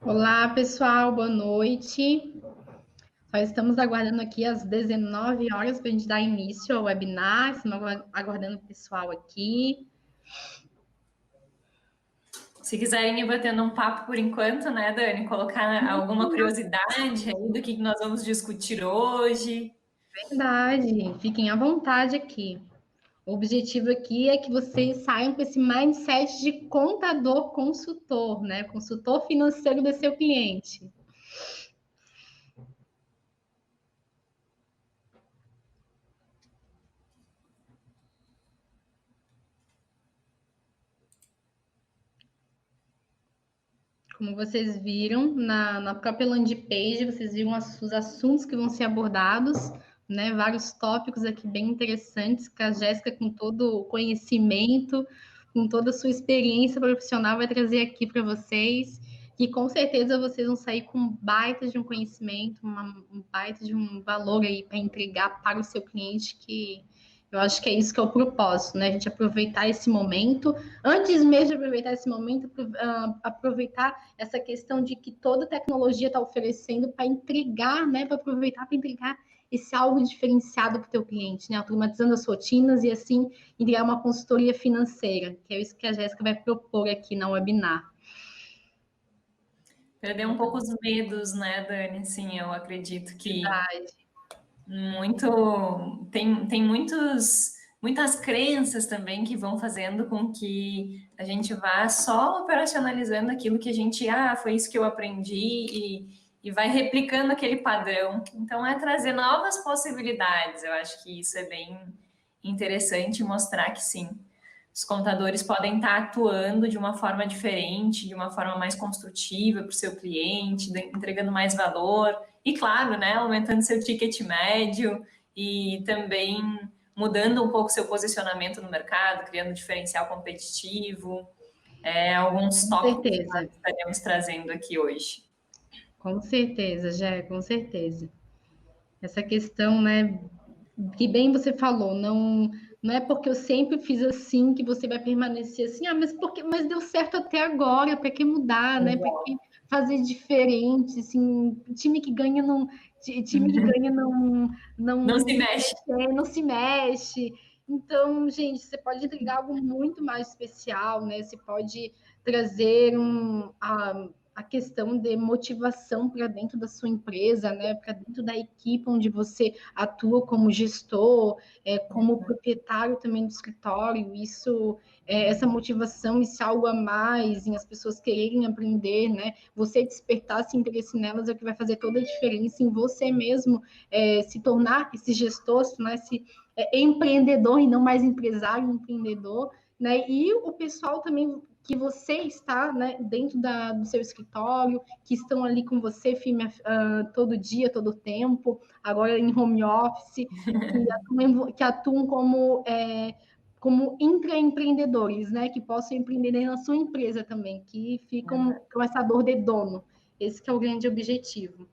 Olá, pessoal, boa noite. Só estamos aguardando aqui às 19 horas para a gente dar início ao webinar. Estamos aguardando o pessoal aqui. Se quiserem ir batendo um papo por enquanto, né, Dani? Colocar alguma curiosidade aí do que nós vamos discutir hoje. Verdade, fiquem à vontade aqui. O objetivo aqui é que vocês saiam com esse mindset de contador consultor, né? Consultor financeiro do seu cliente. Como vocês viram na própria landing page, vocês viram os assuntos que vão ser abordados, né? Vários tópicos aqui bem interessantes, que a Jéssica, com todo o conhecimento, com toda a sua experiência profissional, vai trazer aqui para vocês. E com certeza vocês vão sair com um baita de um conhecimento, um baita de um valor aí para entregar para o seu cliente, que eu acho que é isso que é o propósito, né? A gente aproveitar esse momento, antes mesmo de aproveitar esse momento, aproveitar essa questão de que toda tecnologia está oferecendo para entregar, né? Para aproveitar para entregar esse algo diferenciado para o teu cliente, né? Automatizando as rotinas e assim entregar uma consultoria financeira, que é isso que a Jéssica vai propor aqui na webinar. Perder um pouco os medos, né, Dani? Sim, eu acredito que Verdade. tem muitas crenças também que vão fazendo com que a gente vá só operacionalizando aquilo que a gente, foi isso que eu aprendi e vai replicando aquele padrão. Então é trazer novas possibilidades. Eu acho que isso é bem interessante mostrar que sim, os contadores podem estar atuando de uma forma diferente, de uma forma mais construtiva para o seu cliente, entregando mais valor e, claro, né, aumentando seu ticket médio e também mudando um pouco seu posicionamento no mercado, criando um diferencial competitivo. Alguns Com tópicos que nós certeza. estaremos trazendo aqui hoje. Com certeza, Jé, com certeza. Essa questão, né, que bem você falou, não é porque eu sempre fiz assim que você vai permanecer assim, mas deu certo até agora, para que mudar, né? Para que fazer diferente, assim, time que ganha Não não se mexe. não se mexe. Então, gente, você pode entregar algo muito mais especial, né? Você pode trazer a questão de motivação para dentro da sua empresa, né? Para dentro da equipe onde você atua como gestor, como proprietário também do escritório. Isso, essa motivação, esse algo a mais, em as pessoas quererem aprender, né? Você despertar esse interesse nelas é o que vai fazer toda a diferença em você mesmo se tornar esse gestor, se tornar esse empreendedor e não mais empresário, empreendedor, né? E o pessoal também que você está, né, dentro do seu escritório, que estão ali com você firme, todo dia, todo tempo, agora em home office, que atuam como intraempreendedores, né, que possam empreender na sua empresa também, que ficam com essa dor de dono. Esse que é o grande objetivo.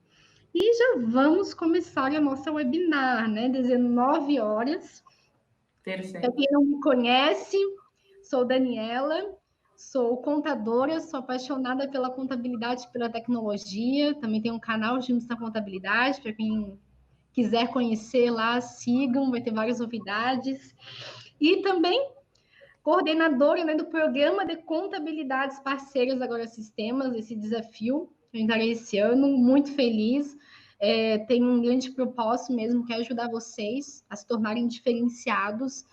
E já vamos começar a nossa webinar, né? 19 horas. Para Perfeito. quem não me conhece, sou Daniela, sou contadora, sou apaixonada pela contabilidade e pela tecnologia. Também tenho um canal Juntos na Contabilidade, para quem quiser conhecer lá, sigam, vai ter várias novidades. E também coordenadora, né, do programa de contabilidades parceiras agora sistemas, esse desafio que eu encarei esse ano, muito feliz. Tem um grande propósito mesmo, que é ajudar vocês a se tornarem diferenciados,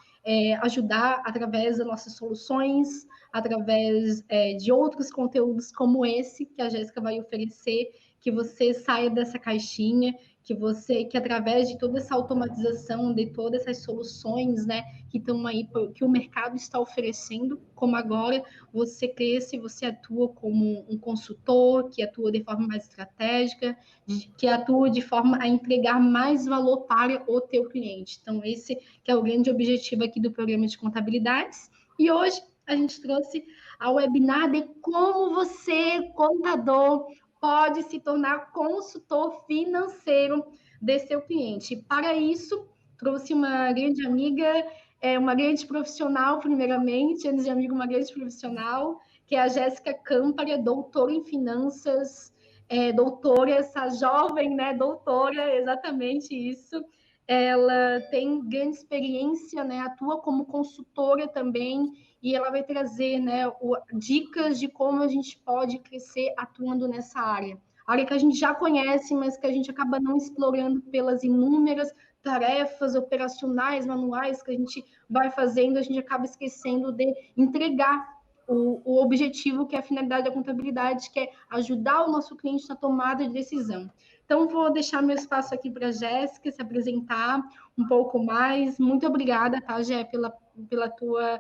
ajudar através das nossas soluções, através de outros conteúdos como esse que a Jéssica vai oferecer, que você saia dessa caixinha, que através de toda essa automatização, de todas essas soluções, né, que estão aí, que o mercado está oferecendo, como agora você cresce, você atua como um consultor, que atua de forma mais estratégica, que atua de forma a entregar mais valor para o teu cliente. Então, esse que é o grande objetivo aqui do programa de contabilidades. E hoje a gente trouxe a webinar de como você, contador, pode se tornar consultor financeiro de seu cliente. Para isso, trouxe uma grande amiga, uma grande profissional, primeiramente, antes de amigo, uma grande profissional, que é a Jéssica Câmpara, doutora em finanças, doutora, essa jovem, né, doutora, exatamente isso. Ela tem grande experiência, né, atua como consultora também, e ela vai trazer, né, dicas de como a gente pode crescer atuando nessa área. Área que a gente já conhece, mas que a gente acaba não explorando pelas inúmeras tarefas operacionais, manuais que a gente vai fazendo, a gente acaba esquecendo de entregar o objetivo, que é a finalidade da contabilidade, que é ajudar o nosso cliente na tomada de decisão. Então, vou deixar meu espaço aqui para a Jéssica se apresentar um pouco mais. Muito obrigada, tá, Jé, pela tua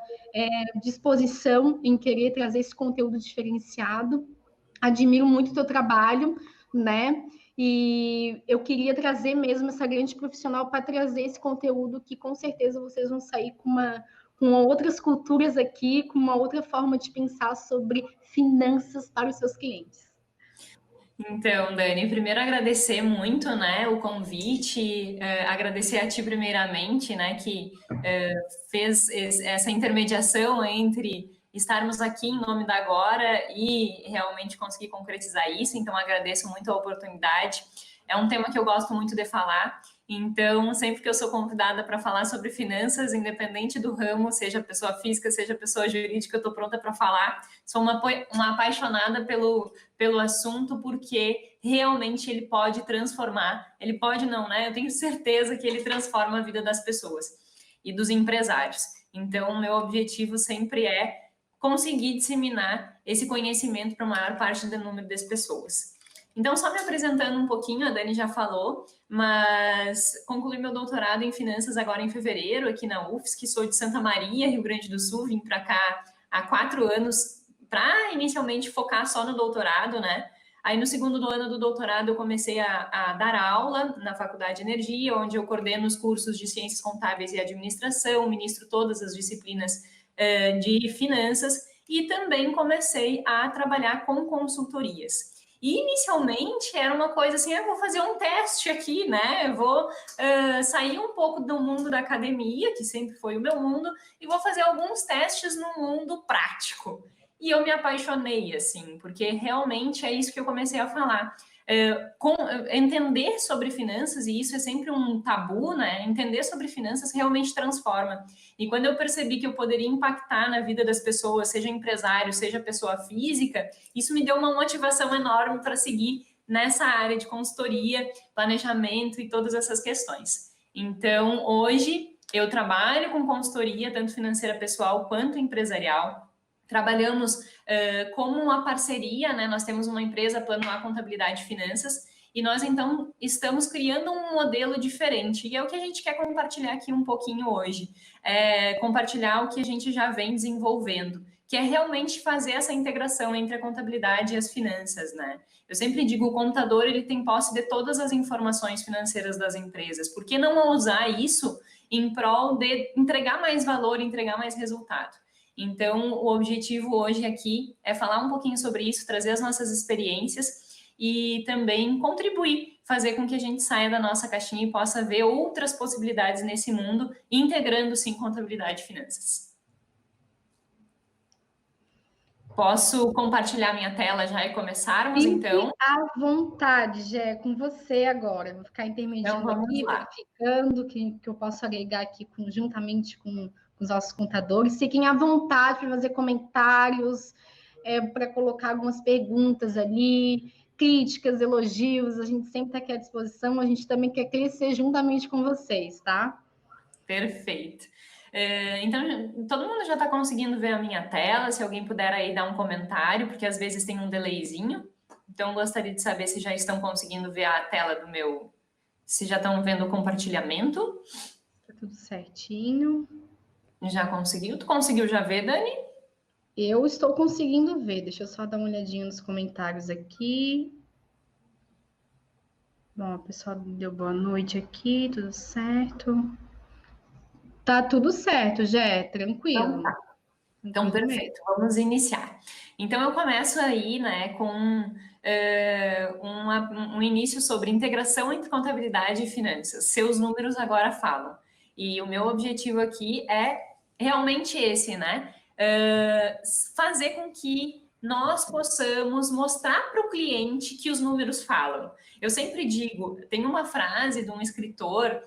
disposição em querer trazer esse conteúdo diferenciado. Admiro muito o teu trabalho, né? E eu queria trazer mesmo essa grande profissional para trazer esse conteúdo que com certeza vocês vão sair com outras culturas aqui, com uma outra forma de pensar sobre finanças para os seus clientes. Então, Dani, primeiro agradecer muito, né, o convite, agradecer a ti primeiramente, né, que fez essa intermediação entre estarmos aqui em nome da Agora e realmente conseguir concretizar isso, então agradeço muito a oportunidade. É um tema que eu gosto muito de falar, então sempre que eu sou convidada para falar sobre finanças, independente do ramo, seja pessoa física, seja pessoa jurídica, eu estou pronta para falar. Sou uma apaixonada pelo assunto, porque realmente ele pode transformar, ele pode não, né? Eu tenho certeza que ele transforma a vida das pessoas e dos empresários. Então, meu objetivo sempre é conseguir disseminar esse conhecimento para a maior parte do número das pessoas. Então, só me apresentando um pouquinho, a Dani já falou, mas concluí meu doutorado em finanças agora em fevereiro, aqui na UFSC, sou de Santa Maria, Rio Grande do Sul, vim para cá há 4 anos para inicialmente focar só no doutorado, né? Aí no segundo ano do doutorado eu comecei a dar aula na Faculdade de Energia, onde eu coordeno os cursos de Ciências Contábeis e Administração, ministro todas as disciplinas de finanças e também comecei a trabalhar com consultorias. E inicialmente era uma coisa assim, eu vou fazer um teste aqui, né? Eu vou sair um pouco do mundo da academia, que sempre foi o meu mundo, e vou fazer alguns testes no mundo prático. E eu me apaixonei, assim, porque realmente é isso que eu comecei a falar. Entender sobre finanças, e isso é sempre um tabu, né? Entender sobre finanças realmente transforma. E quando eu percebi que eu poderia impactar na vida das pessoas, seja empresário, seja pessoa física, isso me deu uma motivação enorme para seguir nessa área de consultoria, planejamento e todas essas questões. Então, hoje, eu trabalho com consultoria, tanto financeira pessoal quanto empresarial. Trabalhamos como uma parceria, né? Nós temos uma empresa, Plano A Contabilidade e Finanças, e nós, então, estamos criando um modelo diferente, e é o que a gente quer compartilhar aqui um pouquinho hoje, compartilhar o que a gente já vem desenvolvendo, que é realmente fazer essa integração entre a contabilidade e as finanças, né? Eu sempre digo, o contador, ele tem posse de todas as informações financeiras das empresas, por que não usar isso em prol de entregar mais valor, entregar mais resultado? Então, o objetivo hoje aqui é falar um pouquinho sobre isso, trazer as nossas experiências e também contribuir, fazer com que a gente saia da nossa caixinha e possa ver outras possibilidades nesse mundo, integrando, sim, contabilidade e finanças. Posso compartilhar minha tela já e começarmos, então? À vontade, Gé, com você agora. Vou ficar intermediando então, aqui, verificando que eu posso agregar aqui juntamente com os nossos contadores. Fiquem à vontade para fazer comentários, para colocar algumas perguntas ali, críticas, elogios. A gente sempre está aqui à disposição. A gente também quer crescer juntamente com vocês, tá? Perfeito. Então, todo mundo já está conseguindo ver a minha tela. Se alguém puder aí dar um comentário, porque às vezes tem um delayzinho. Então, gostaria de saber se já estão conseguindo ver a tela do meu... Se já estão vendo o compartilhamento. Tá tudo certinho. Já conseguiu? Tu conseguiu já ver, Dani? Eu estou conseguindo ver. Deixa eu só dar uma olhadinha nos comentários aqui. Bom, o pessoal deu boa noite aqui, tudo certo. Tá tudo certo, Jé, tranquilo. Então, tá. Então, perfeito, vamos iniciar. Então, eu começo aí, né, com um início sobre integração entre contabilidade e finanças. Seus números agora falam. E o meu objetivo aqui é realmente esse, né? Fazer com que nós possamos mostrar para o cliente que os números falam. Eu sempre digo, tem uma frase de um escritor,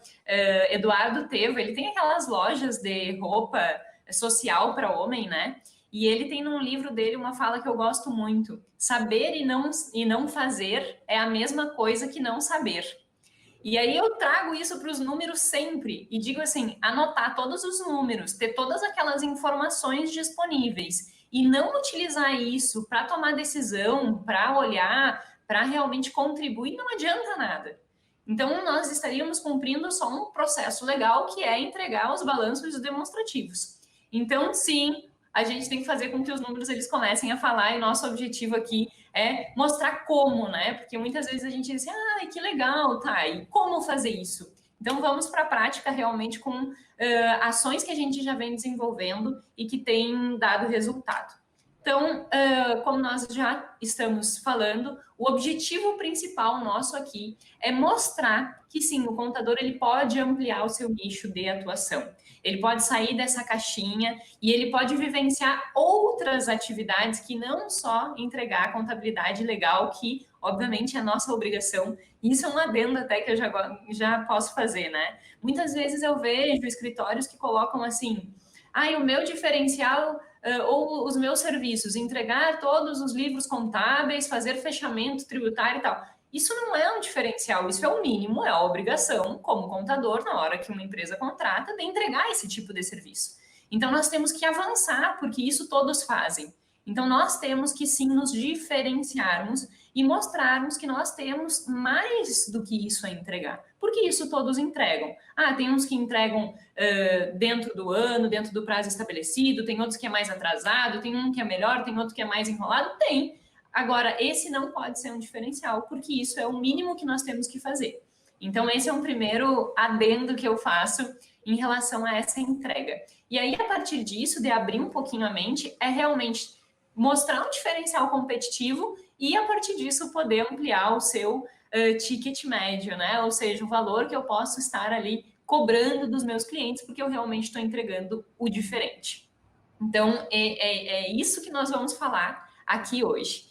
Eduardo Tevo, ele tem aquelas lojas de roupa social para homem, né? E ele tem num livro dele uma fala que eu gosto muito: saber e não fazer é a mesma coisa que não saber. E aí eu trago isso para os números sempre e digo assim, anotar todos os números, ter todas aquelas informações disponíveis e não utilizar isso para tomar decisão, para olhar, para realmente contribuir, não adianta nada. Então, nós estaríamos cumprindo só um processo legal, que é entregar os balanços demonstrativos. Então, sim, a gente tem que fazer com que os números eles comecem a falar, e nosso objetivo aqui é mostrar como, né? Porque muitas vezes a gente diz assim, ah, que legal, tá, e como fazer isso? Então, vamos para a prática realmente com ações que a gente já vem desenvolvendo e que tem dado resultado. Então, como nós já estamos falando, o objetivo principal nosso aqui é mostrar que sim, o contador ele pode ampliar o seu nicho de atuação. Ele pode sair dessa caixinha e ele pode vivenciar outras atividades que não só entregar a contabilidade legal, que obviamente é a nossa obrigação. Isso é um adendo até que eu já posso fazer, né? Muitas vezes eu vejo escritórios que colocam assim, o meu diferencial ou os meus serviços, entregar todos os livros contábeis, fazer fechamento tributário e tal. Isso não é um diferencial, isso é o mínimo, é a obrigação, como contador, na hora que uma empresa contrata, de entregar esse tipo de serviço. Então, nós temos que avançar, porque isso todos fazem. Então, nós temos que sim nos diferenciarmos e mostrarmos que nós temos mais do que isso a entregar. Porque isso todos entregam. Tem uns que entregam dentro do ano, dentro do prazo estabelecido, tem outros que é mais atrasado, tem um que é melhor, tem outro que é mais enrolado, tem. Agora, esse não pode ser um diferencial, porque isso é o mínimo que nós temos que fazer. Então, esse é um primeiro adendo que eu faço em relação a essa entrega. E aí, a partir disso, de abrir um pouquinho a mente, é realmente mostrar um diferencial competitivo e, a partir disso, poder ampliar o seu ticket médio, né? Ou seja, o valor que eu posso estar ali cobrando dos meus clientes, porque eu realmente estou entregando o diferente. Então, é isso que nós vamos falar aqui hoje.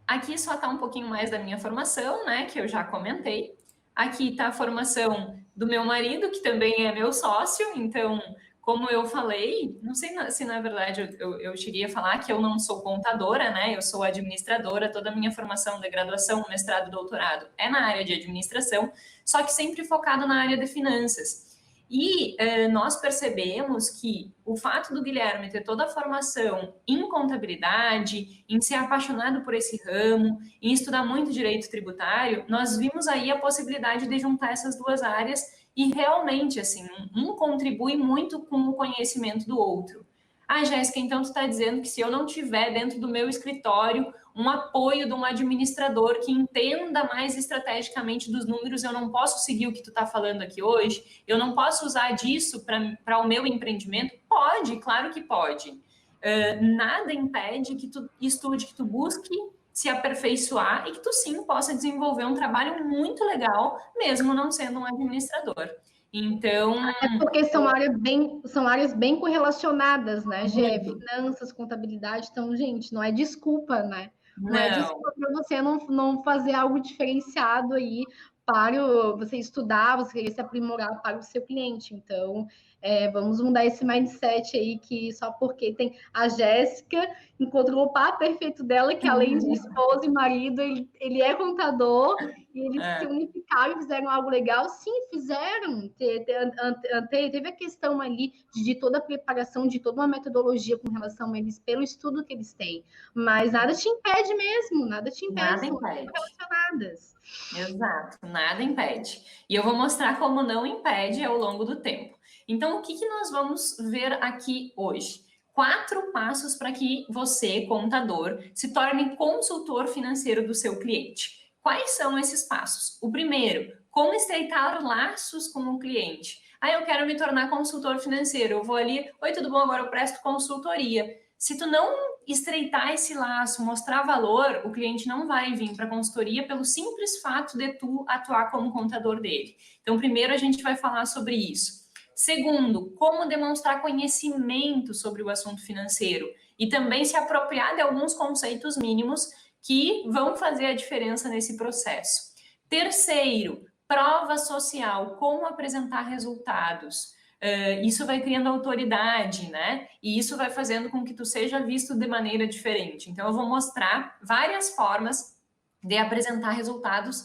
Aqui só está um pouquinho mais da minha formação, né? Que eu já comentei. Aqui está a formação do meu marido, que também é meu sócio. Então, como eu falei, não sei se na verdade eu cheguei a falar que eu não sou contadora, né? Eu sou administradora. Toda a minha formação de graduação, mestrado, doutorado é na área de administração, só que sempre focado na área de finanças. E nós percebemos que o fato do Guilherme ter toda a formação em contabilidade, em ser apaixonado por esse ramo, em estudar muito direito tributário, nós vimos aí a possibilidade de juntar essas duas áreas e realmente, assim, um contribui muito com o conhecimento do outro. Jéssica, então tu está dizendo que se eu não tiver dentro do meu escritório um apoio de um administrador que entenda mais estrategicamente dos números, eu não posso seguir o que tu está falando aqui hoje? Eu não posso usar disso para o meu empreendimento? Pode, claro que pode. Nada impede que tu estude, que tu busque se aperfeiçoar e que tu sim possa desenvolver um trabalho muito legal, mesmo não sendo um administrador. Então... É porque são áreas bem correlacionadas, né, Gê? Finanças, contabilidade, então, gente, não é desculpa, né? Não é desculpa para você não fazer algo diferenciado aí para você estudar, você querer se aprimorar para o seu cliente. Então, vamos mudar esse mindset aí, que só porque tem a Jéssica encontrou o par perfeito dela, que além de esposa e marido, ele é contador, e eles se unificaram e fizeram algo legal. Sim, fizeram. Teve a questão ali de toda a preparação, de toda uma metodologia com relação a eles, pelo estudo que eles têm. Mas nada te impede mesmo, nada te impede. Nada impede. Relacionadas. Exato, nada impede. E eu vou mostrar como não impede ao longo do tempo. Então, o que nós vamos ver aqui hoje? 4 passos para que você, contador, se torne consultor financeiro do seu cliente. Quais são esses passos? O primeiro, como estreitar laços com o cliente. Eu quero me tornar consultor financeiro. Eu vou ali, oi, tudo bom? Agora eu presto consultoria. Se tu não estreitar esse laço, mostrar valor, o cliente não vai vir para a consultoria pelo simples fato de tu atuar como contador dele. Então, primeiro a gente vai falar sobre isso. Segundo, como demonstrar conhecimento sobre o assunto financeiro e também se apropriar de alguns conceitos mínimos que vão fazer a diferença nesse processo. Terceiro, prova social, como apresentar resultados. Isso vai criando autoridade, né? E isso vai fazendo com que tu seja visto de maneira diferente. Então, eu vou mostrar várias formas de apresentar resultados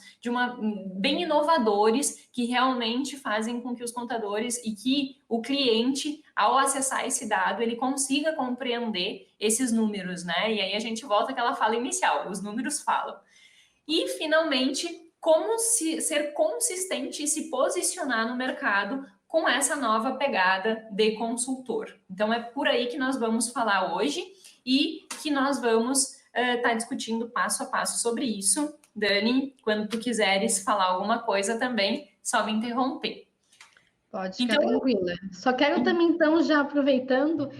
bem inovadores que realmente fazem com que os contadores e que o cliente, ao acessar esse dado, ele consiga compreender esses números, né? E aí a gente volta àquela fala inicial, os números falam. E, finalmente, como ser consistente e se posicionar no mercado com essa nova pegada de consultor. Então, é por aí que nós vamos falar hoje e que nós vamos estar discutindo passo a passo sobre isso. Dani, quando tu quiseres falar alguma coisa também, só me interromper. Pode ficar tranquila. Só quero também, então, já aproveitando,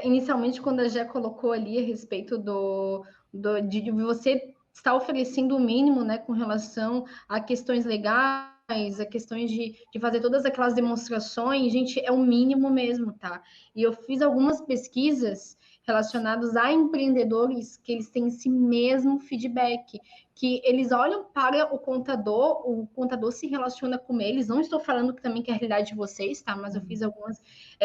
inicialmente, quando a Jé colocou ali a respeito de você estar oferecendo o mínimo, né, com relação a questões legais, a questões de fazer todas aquelas demonstrações, gente, é o mínimo mesmo, tá? E eu fiz algumas pesquisas relacionadas a empreendedores que eles têm esse mesmo feedback, que eles olham para o contador se relaciona com eles. Não estou falando que também que é a realidade de vocês, tá? Mas eu fiz algumas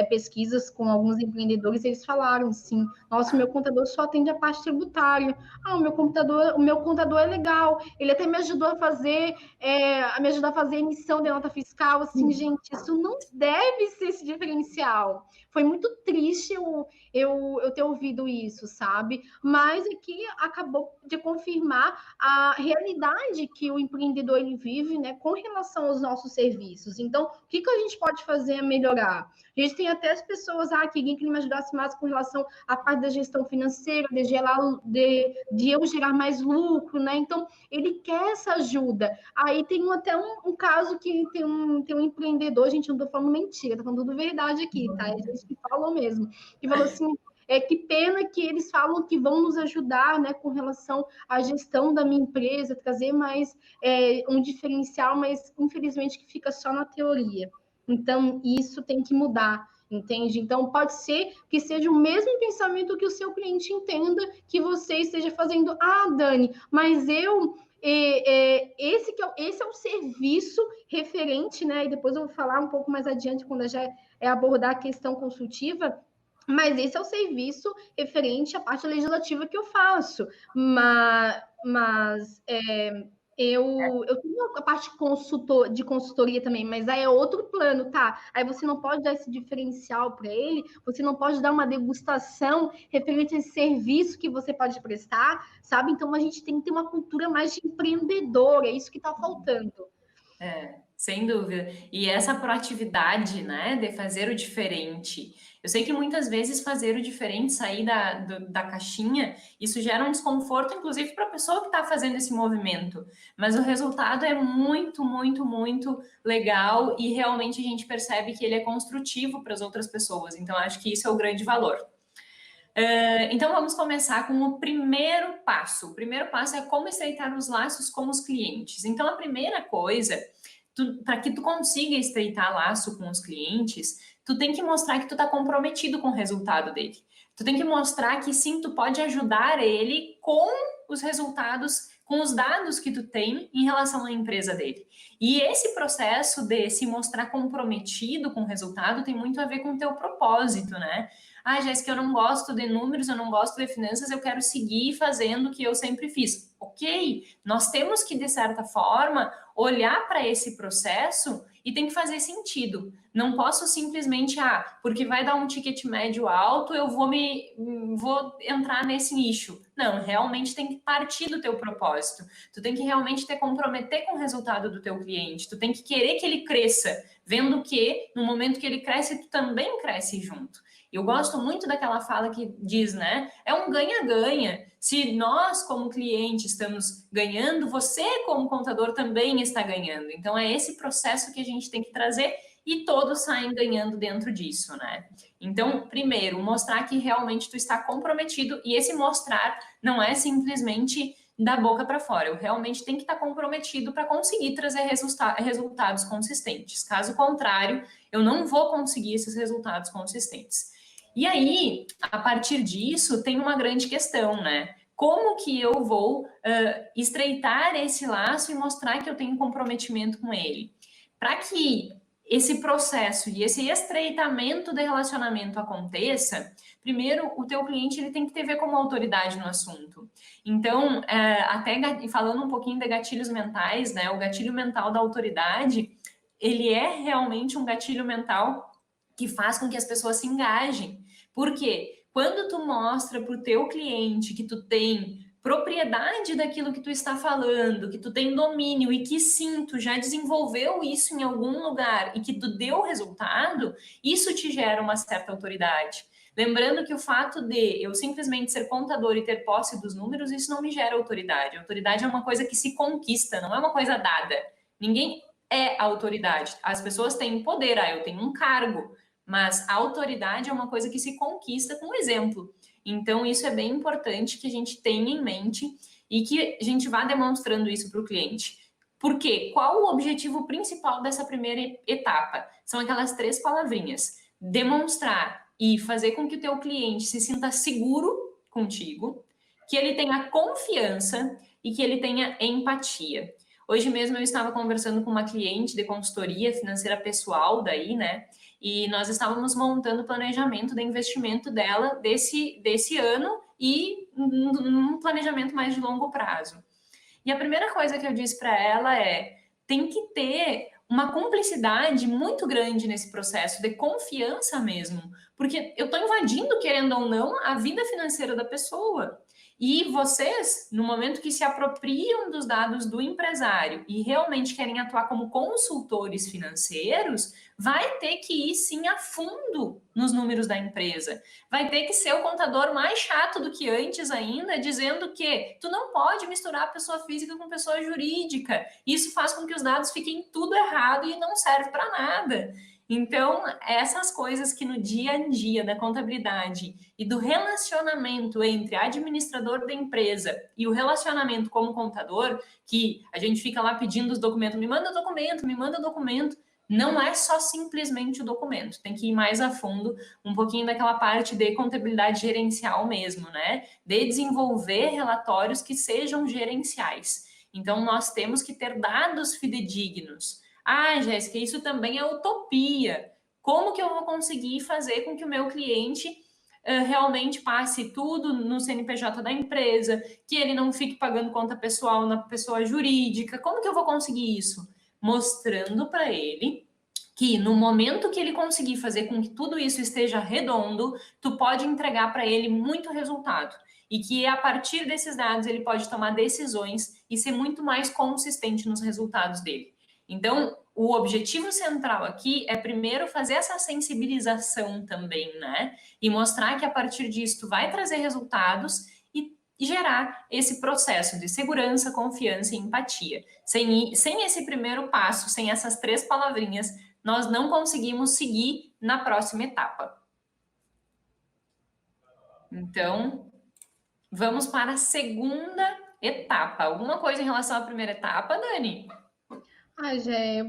pesquisas com alguns empreendedores e eles falaram assim: nossa, o meu contador só atende a parte tributária. Ah, o meu contador é legal, ele até me ajudou a fazer emissão de nota fiscal. Assim, gente, isso não deve ser esse diferencial. Foi muito triste eu ter ouvido isso, sabe? Mas aqui acabou de confirmar a realidade que o empreendedor ele vive, né, com relação aos nossos serviços. Então, o que a gente pode fazer a melhorar? A gente tem até as pessoas que queriam que me ajudasse mais com relação à parte da gestão financeira, de eu gerar mais lucro, né? Então, ele quer essa ajuda. Aí tem até um caso que tem um empreendedor, gente, não estou falando mentira, estou falando tudo verdade aqui, tá? A gente que falou mesmo, que falou assim: que pena que eles falam que vão nos ajudar, né, com relação à gestão da minha empresa, trazer mais um diferencial, mas infelizmente que fica só na teoria. Então, isso tem que mudar, entende? Então, pode ser que seja o mesmo pensamento que o seu cliente entenda que você esteja fazendo. Ah, Dani, mas esse é o serviço referente, né? E depois eu vou falar um pouco mais adiante, quando já abordar a questão consultiva. Mas esse é o serviço referente à parte legislativa que eu faço. Eu tenho a parte de consultoria também, mas aí é outro plano, tá? Aí você não pode dar esse diferencial para ele, você não pode dar uma degustação referente a esse serviço que você pode prestar, sabe? Então a gente tem que ter uma cultura mais de empreendedor, é isso que está faltando. Sem dúvida. E essa proatividade, né, de fazer o diferente. Eu sei que muitas vezes fazer o diferente, sair da caixinha, isso gera um desconforto, inclusive para a pessoa que está fazendo esse movimento. Mas o resultado é muito, muito, muito legal e realmente a gente percebe que ele é construtivo para as outras pessoas. Então, acho que isso é o grande valor. Então, vamos começar com o primeiro passo. O primeiro passo é como estreitar os laços com os clientes. Então, a primeira coisa, para que tu consiga estreitar laço com os clientes, tu tem que mostrar que tu tá comprometido com o resultado dele. Tu tem que mostrar que sim, tu pode ajudar ele com os resultados, com os dados que tu tem em relação à empresa dele. E esse processo de se mostrar comprometido com o resultado tem muito a ver com o teu propósito, né? Ah, Jéssica, eu não gosto de números, eu não gosto de finanças, eu quero seguir fazendo o que eu sempre fiz. Ok, nós temos que, de certa forma, olhar para esse processo e tem que fazer sentido. Não posso simplesmente, porque vai dar um ticket médio alto, eu vou entrar nesse nicho. Não, realmente tem que partir do teu propósito. Tu tem que realmente te comprometer com o resultado do teu cliente. Tu tem que querer que ele cresça, vendo que no momento que ele cresce, tu também cresce junto. Eu gosto muito daquela fala que diz, né? É um ganha-ganha. Se nós, como cliente, estamos ganhando, você, como contador, também está ganhando. Então, é esse processo que a gente tem que trazer e todos saem ganhando dentro disso, né? Então, primeiro, mostrar que realmente tu está comprometido, e esse mostrar não é simplesmente da boca para fora. Eu realmente tenho que estar comprometido para conseguir trazer resultados consistentes. Caso contrário, eu não vou conseguir esses resultados consistentes. E aí, a partir disso, tem uma grande questão, né? Como que eu vou estreitar esse laço e mostrar que eu tenho comprometimento com ele? Para que esse processo e esse estreitamento de relacionamento aconteça, primeiro, o teu cliente ele tem que te ver como autoridade no assunto. Então, até falando um pouquinho de gatilhos mentais, né? O gatilho mental da autoridade, ele é realmente um gatilho mental que faz com que as pessoas se engajem. Por quê? Quando tu mostra para o teu cliente que tu tem propriedade daquilo que tu está falando, que tu tem domínio e que sim, tu já desenvolveu isso em algum lugar e que tu deu resultado, isso te gera uma certa autoridade. Lembrando que o fato de eu simplesmente ser contador e ter posse dos números, isso não me gera autoridade. A autoridade é uma coisa que se conquista, não é uma coisa dada. Ninguém é autoridade. As pessoas têm poder, eu tenho um cargo, mas a autoridade é uma coisa que se conquista com exemplo. Então, isso é bem importante que a gente tenha em mente e que a gente vá demonstrando isso para o cliente. Por quê? Qual o objetivo principal dessa primeira etapa? São aquelas 3 palavrinhas. Demonstrar e fazer com que o teu cliente se sinta seguro contigo, que ele tenha confiança e que ele tenha empatia. Hoje mesmo eu estava conversando com uma cliente de consultoria financeira pessoal daí, né? E nós estávamos montando o planejamento de investimento dela desse ano e num planejamento mais de longo prazo. E a primeira coisa que eu disse para ela tem que ter uma cumplicidade muito grande nesse processo de confiança mesmo, porque eu estou invadindo, querendo ou não, a vida financeira da pessoa. E vocês, no momento que se apropriam dos dados do empresário e realmente querem atuar como consultores financeiros, vai ter que ir sim a fundo nos números da empresa. Vai ter que ser o contador mais chato do que antes ainda, dizendo que tu não pode misturar pessoa física com pessoa jurídica. Isso faz com que os dados fiquem tudo errado e não serve para nada. Então, essas coisas que no dia a dia da contabilidade e do relacionamento entre administrador da empresa e o relacionamento como contador, que a gente fica lá pedindo os documentos, me manda documento, não é só simplesmente o documento, tem que ir mais a fundo, um pouquinho daquela parte de contabilidade gerencial mesmo, né? De desenvolver relatórios que sejam gerenciais. Então, nós temos que ter dados fidedignos. Jéssica, isso também é utopia. Como que eu vou conseguir fazer com que o meu cliente realmente passe tudo no CNPJ da empresa, que ele não fique pagando conta pessoal na pessoa jurídica? Como que eu vou conseguir isso? Mostrando para ele que no momento que ele conseguir fazer com que tudo isso esteja redondo, tu pode entregar para ele muito resultado. E que a partir desses dados ele pode tomar decisões e ser muito mais consistente nos resultados dele. Então, o objetivo central aqui é primeiro fazer essa sensibilização também, né? E mostrar que a partir disso tu vai trazer resultados e gerar esse processo de segurança, confiança e empatia. Sem esse primeiro passo, sem essas 3 palavrinhas, nós não conseguimos seguir na próxima etapa. Então, vamos para a segunda etapa. Alguma coisa em relação à primeira etapa, Dani? Já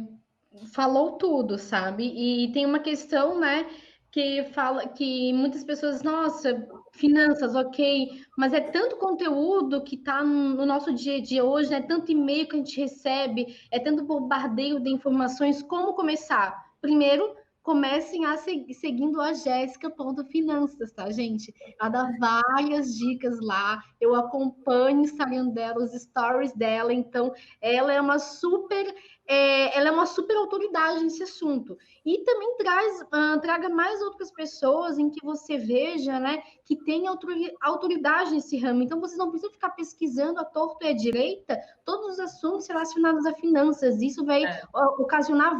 falou tudo, sabe? E tem uma questão, né, que fala que muitas pessoas, nossa, finanças, ok, mas é tanto conteúdo que está no nosso dia a dia hoje, é tanto e-mail que a gente recebe, é tanto bombardeio de informações, como começar? Primeiro, comecem a seguindo a Jéssica.finanças, tá, gente? Ela dá várias dicas lá, eu acompanho o Instagram dela, os stories dela, então ela é uma super autoridade nesse assunto. E também traga mais outras pessoas em que você veja, né, que tem autoridade nesse ramo. Então, vocês não precisam ficar pesquisando à torto e à direita todos os assuntos relacionados a finanças. Isso vai ocasionar,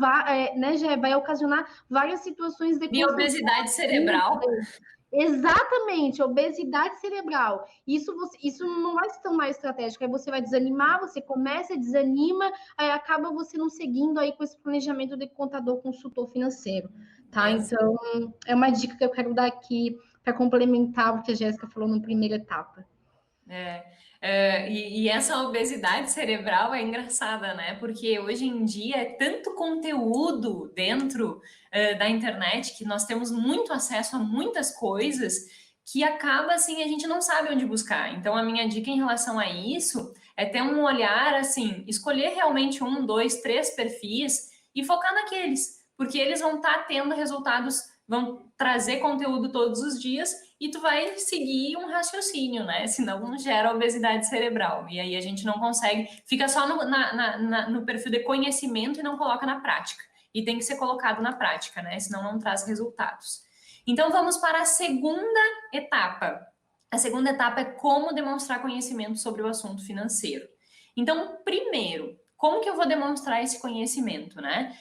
né, vai ocasionar várias situações de obesidade cerebral. Exatamente, obesidade cerebral. Isso não vai se tornar estratégico. Aí você vai desanimar, você começa, desanima, aí acaba você não seguindo aí com esse planejamento de contador, consultor financeiro, tá? Então, é uma dica que eu quero dar aqui para complementar o que a Jéssica falou na primeira etapa. E essa obesidade cerebral é engraçada, né? Porque hoje em dia é tanto conteúdo dentro da internet que nós temos muito acesso a muitas coisas que acaba assim, a gente não sabe onde buscar. Então, a minha dica em relação a isso é ter um olhar assim, escolher realmente 1, 2, 3 perfis e focar naqueles, porque eles vão estar tendo resultados, vão trazer conteúdo todos os dias e tu vai seguir um raciocínio, né? Senão não gera obesidade cerebral. E aí a gente não consegue, fica só no perfil de conhecimento e não coloca na prática. E tem que ser colocado na prática, né? Senão não traz resultados. Então vamos para a segunda etapa. A segunda etapa é como demonstrar conhecimento sobre o assunto financeiro. Então, primeiro, como que eu vou demonstrar esse conhecimento, né?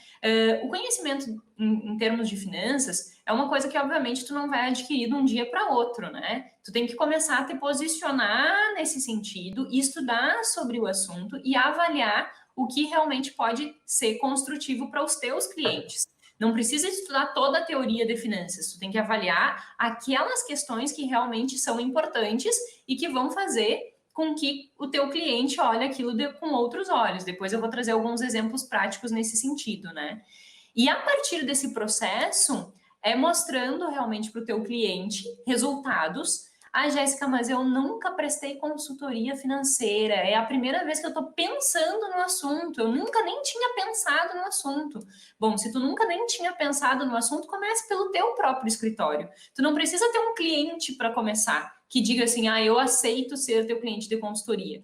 O conhecimento em termos de finanças é uma coisa que, obviamente, tu não vai adquirir de um dia para outro, né? Tu tem que começar a te posicionar nesse sentido, estudar sobre o assunto e avaliar o que realmente pode ser construtivo para os teus clientes. Não precisa estudar toda a teoria de finanças, tu tem que avaliar aquelas questões que realmente são importantes e que vão fazer com que o teu cliente olhe aquilo com outros olhos. Depois eu vou trazer alguns exemplos práticos nesse sentido, né? E a partir desse processo, é mostrando realmente para o teu cliente resultados. Ah, Jéssica, mas eu nunca prestei consultoria financeira. É a primeira vez que eu estou pensando no assunto. Eu nunca nem tinha pensado no assunto. Bom, se tu nunca nem tinha pensado no assunto, comece pelo teu próprio escritório. Tu não precisa ter um cliente para começar que diga assim, ah, eu aceito ser teu cliente de consultoria.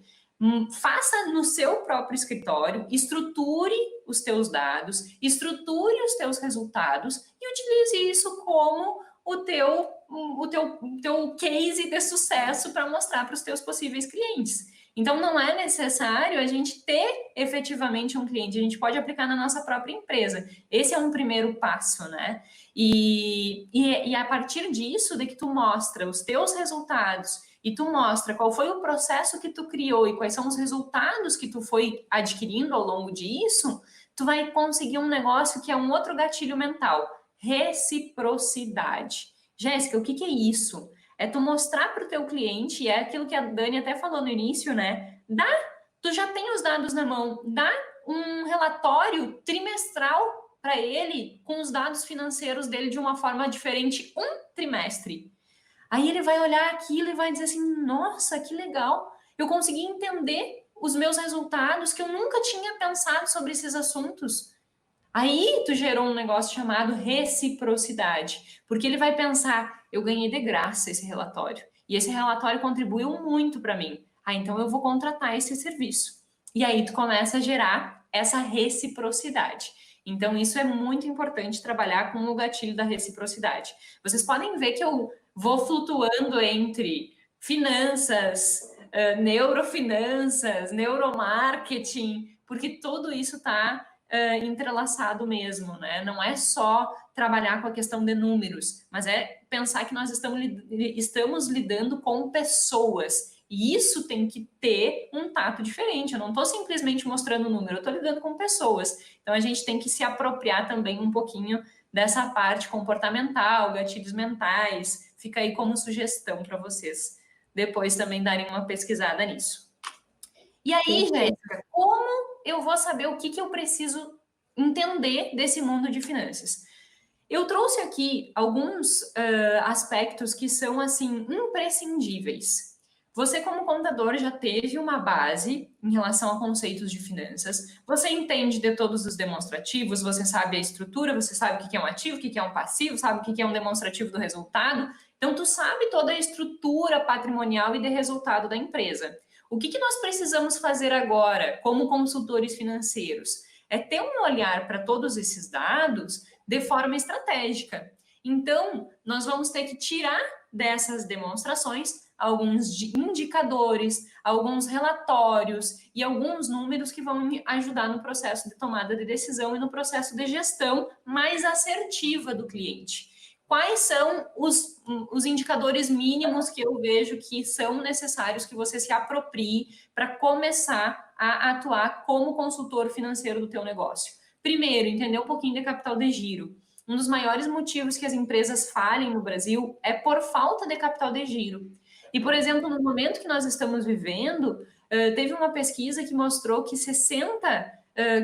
Faça no seu próprio escritório, estruture os teus dados, estruture os teus resultados e utilize isso como o teu case de sucesso para mostrar para os teus possíveis clientes. Então, não é necessário a gente ter efetivamente um cliente, a gente pode aplicar na nossa própria empresa. Esse é um primeiro passo, né? E a partir disso, de que tu mostra os teus resultados e tu mostra qual foi o processo que tu criou e quais são os resultados que tu foi adquirindo ao longo disso, tu vai conseguir um negócio que é um outro gatilho mental, reciprocidade. Jéssica, o que é isso? É tu mostrar para o teu cliente, e é aquilo que a Dani até falou no início, né? Tu já tem os dados na mão, dá um relatório trimestral para ele com os dados financeiros dele de uma forma diferente, um trimestre. Aí ele vai olhar aquilo e vai dizer assim, nossa, que legal, eu consegui entender os meus resultados, que eu nunca tinha pensado sobre esses assuntos. Aí tu gerou um negócio chamado reciprocidade, porque ele vai pensar, eu ganhei de graça esse relatório, e esse relatório contribuiu muito para mim. Ah, então eu vou contratar esse serviço. E aí tu começa a gerar essa reciprocidade. Então isso é muito importante trabalhar com o gatilho da reciprocidade. Vocês podem ver que eu vou flutuando entre finanças, neurofinanças, neuromarketing, porque tudo isso está entrelaçado mesmo, né? Não é só trabalhar com a questão de números, mas é pensar que nós estamos lidando com pessoas. E isso tem que ter um tato diferente. Eu não estou simplesmente mostrando número, eu estou lidando com pessoas. Então a gente tem que se apropriar também um pouquinho dessa parte comportamental, gatilhos mentais. Fica aí como sugestão para vocês depois também darem uma pesquisada nisso. E aí, Jéssica, como eu vou saber o que eu preciso entender desse mundo de finanças? Eu trouxe aqui alguns aspectos que são, assim, imprescindíveis. Você, como contador, já teve uma base em relação a conceitos de finanças. Você entende de todos os demonstrativos, você sabe a estrutura, você sabe o que é um ativo, o que é um passivo, sabe o que é um demonstrativo do resultado. Então, tu sabe toda a estrutura patrimonial e de resultado da empresa. O que nós precisamos fazer agora, como consultores financeiros? É ter um olhar para todos esses dados de forma estratégica. Então, nós vamos ter que tirar dessas demonstrações alguns indicadores, alguns relatórios e alguns números que vão me ajudar no processo de tomada de decisão e no processo de gestão mais assertiva do cliente. quais são os indicadores mínimos que eu vejo que são necessários que você se aproprie para começar a atuar como consultor financeiro do teu negócio. Primeiro, entender um pouquinho de capital de giro. Um dos maiores motivos que as empresas falhem no Brasil é por falta de capital de giro. E, por exemplo, no momento que nós estamos vivendo, teve uma pesquisa que mostrou que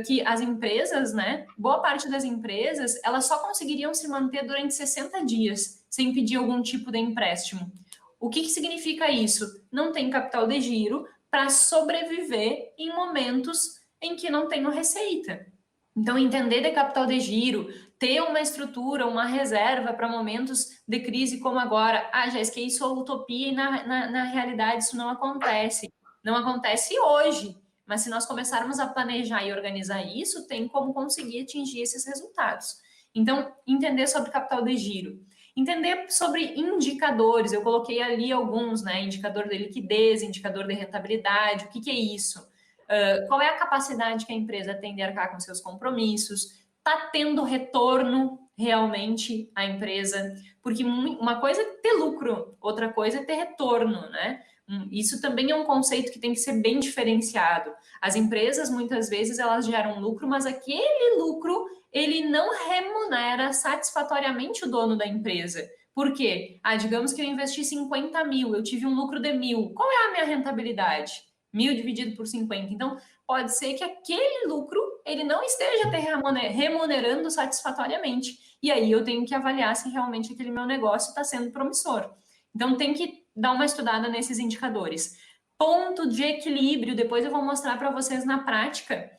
que as empresas, né, boa parte das empresas, elas só conseguiriam se manter durante 60 dias sem pedir algum tipo de empréstimo. O que significa isso? Não tem capital de giro para sobreviver em momentos em que não tenho receita. Então, entender de capital de giro, ter uma estrutura, uma reserva para momentos de crise como agora. Ah, Jéssica, isso é utopia e na realidade isso não acontece. Não acontece hoje, mas se nós começarmos a planejar e organizar isso, tem como conseguir atingir esses resultados. Então, entender sobre capital de giro. Entender sobre indicadores, eu coloquei ali alguns, né? Indicador de liquidez, indicador de rentabilidade, o que é isso? Qual é a capacidade que a empresa tem de arcar com seus compromissos? Está tendo retorno realmente a empresa? Porque uma coisa é ter lucro, outra coisa é ter retorno, né? Isso também é um conceito que tem que ser bem diferenciado. As empresas, muitas vezes, elas geram lucro, mas aquele lucro, ele não remunera satisfatoriamente o dono da empresa. Por quê? Digamos que eu investi 50 mil, eu tive um lucro de 1.000. Qual é a minha rentabilidade? 1.000 dividido por 50. Então, pode ser que aquele lucro, ele não esteja te remunerando satisfatoriamente. E aí eu tenho que avaliar se realmente aquele meu negócio está sendo promissor. Então, tem que dar uma estudada nesses indicadores. Ponto de equilíbrio, depois eu vou mostrar para vocês na prática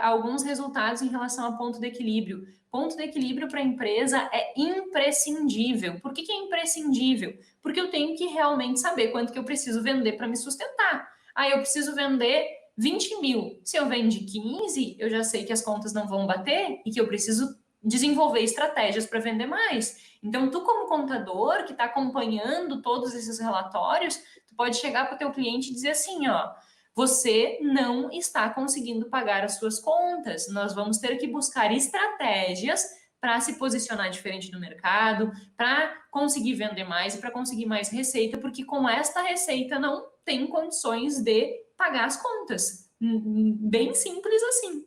alguns resultados em relação a ponto de equilíbrio. Ponto de equilíbrio para a empresa é imprescindível. Por que é imprescindível? Porque eu tenho que realmente saber quanto que eu preciso vender para me sustentar. Eu preciso vender 20 mil. Se eu vende 15, eu já sei que as contas não vão bater e que eu preciso desenvolver estratégias para vender mais. Então, tu como contador que está acompanhando todos esses relatórios, tu pode chegar para o teu cliente e dizer assim, ó, você não está conseguindo pagar as suas contas. Nós vamos ter que buscar estratégias para se posicionar diferente no mercado, para conseguir vender mais e para conseguir mais receita, porque com esta receita não tem condições de pagar as contas. Bem simples assim.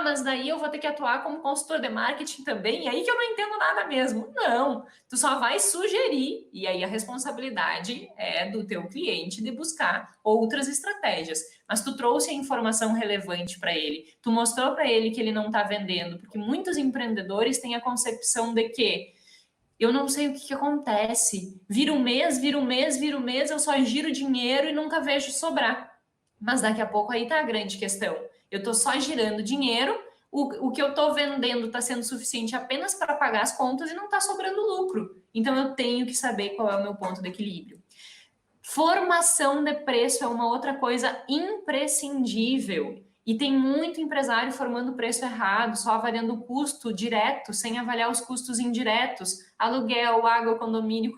Mas daí eu vou ter que atuar como consultor de marketing também, e aí que eu não entendo nada mesmo. Não, tu só vai sugerir, e aí a responsabilidade é do teu cliente de buscar outras estratégias. Mas tu trouxe a informação relevante para ele, tu mostrou para ele que ele não está vendendo, porque muitos empreendedores têm a concepção de que eu não sei o que acontece, vira um mês, eu só giro dinheiro e nunca vejo sobrar. Mas daqui a pouco aí tá a grande questão. Eu estou só girando dinheiro, o que eu estou vendendo está sendo suficiente apenas para pagar as contas e não está sobrando lucro. Então, eu tenho que saber qual é o meu ponto de equilíbrio. Formação de preço é uma outra coisa imprescindível. E tem muito empresário formando preço errado, só avaliando o custo direto, sem avaliar os custos indiretos. Aluguel, água, condomínio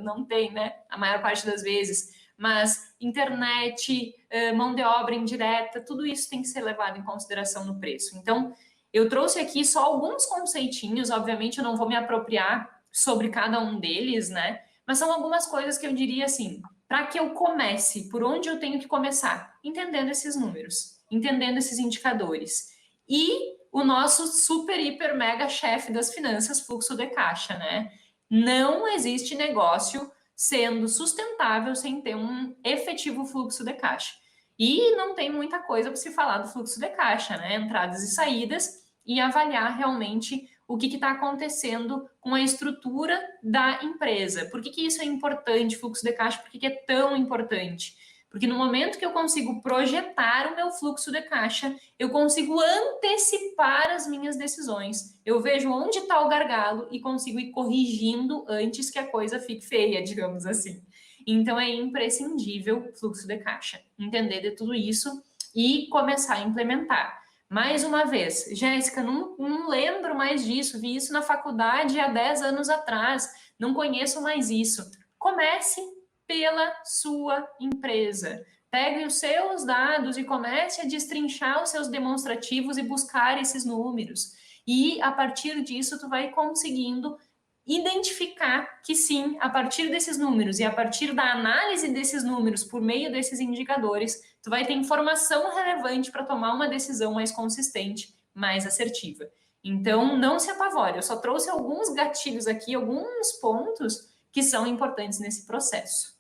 não tem, né? A maior parte das vezes. Mas internet, mão de obra indireta, tudo isso tem que ser levado em consideração no preço. Então, eu trouxe aqui só alguns conceitinhos, obviamente eu não vou me apropriar sobre cada um deles, né? Mas são algumas coisas que eu diria assim, para que eu comece, por onde eu tenho que começar? Entendendo esses números, entendendo esses indicadores. E o nosso super, hiper, mega chefe das finanças, fluxo de caixa, né? Não existe negócio sendo sustentável sem ter um efetivo fluxo de caixa. E não tem muita coisa para se falar do fluxo de caixa, né? Entradas e saídas, e avaliar realmente o que está acontecendo com a estrutura da empresa. Por que isso é importante, fluxo de caixa? Por que é tão importante? Porque no momento que eu consigo projetar o meu fluxo de caixa, eu consigo antecipar as minhas decisões. Eu vejo onde está o gargalo e consigo ir corrigindo antes que a coisa fique feia, digamos assim. Então, é imprescindível fluxo de caixa. Entender de tudo isso e começar a implementar. Mais uma vez, Jéssica, não lembro mais disso, vi isso na faculdade há 10 anos atrás, não conheço mais isso. Comece pela sua empresa. Pegue os seus dados e comece a destrinchar os seus demonstrativos e buscar esses números. E, a partir disso, tu vai conseguindo identificar que sim, a partir desses números e a partir da análise desses números por meio desses indicadores, tu vai ter informação relevante para tomar uma decisão mais consistente, mais assertiva. Então, não se apavore, eu só trouxe alguns gatilhos aqui, alguns pontos que são importantes nesse processo.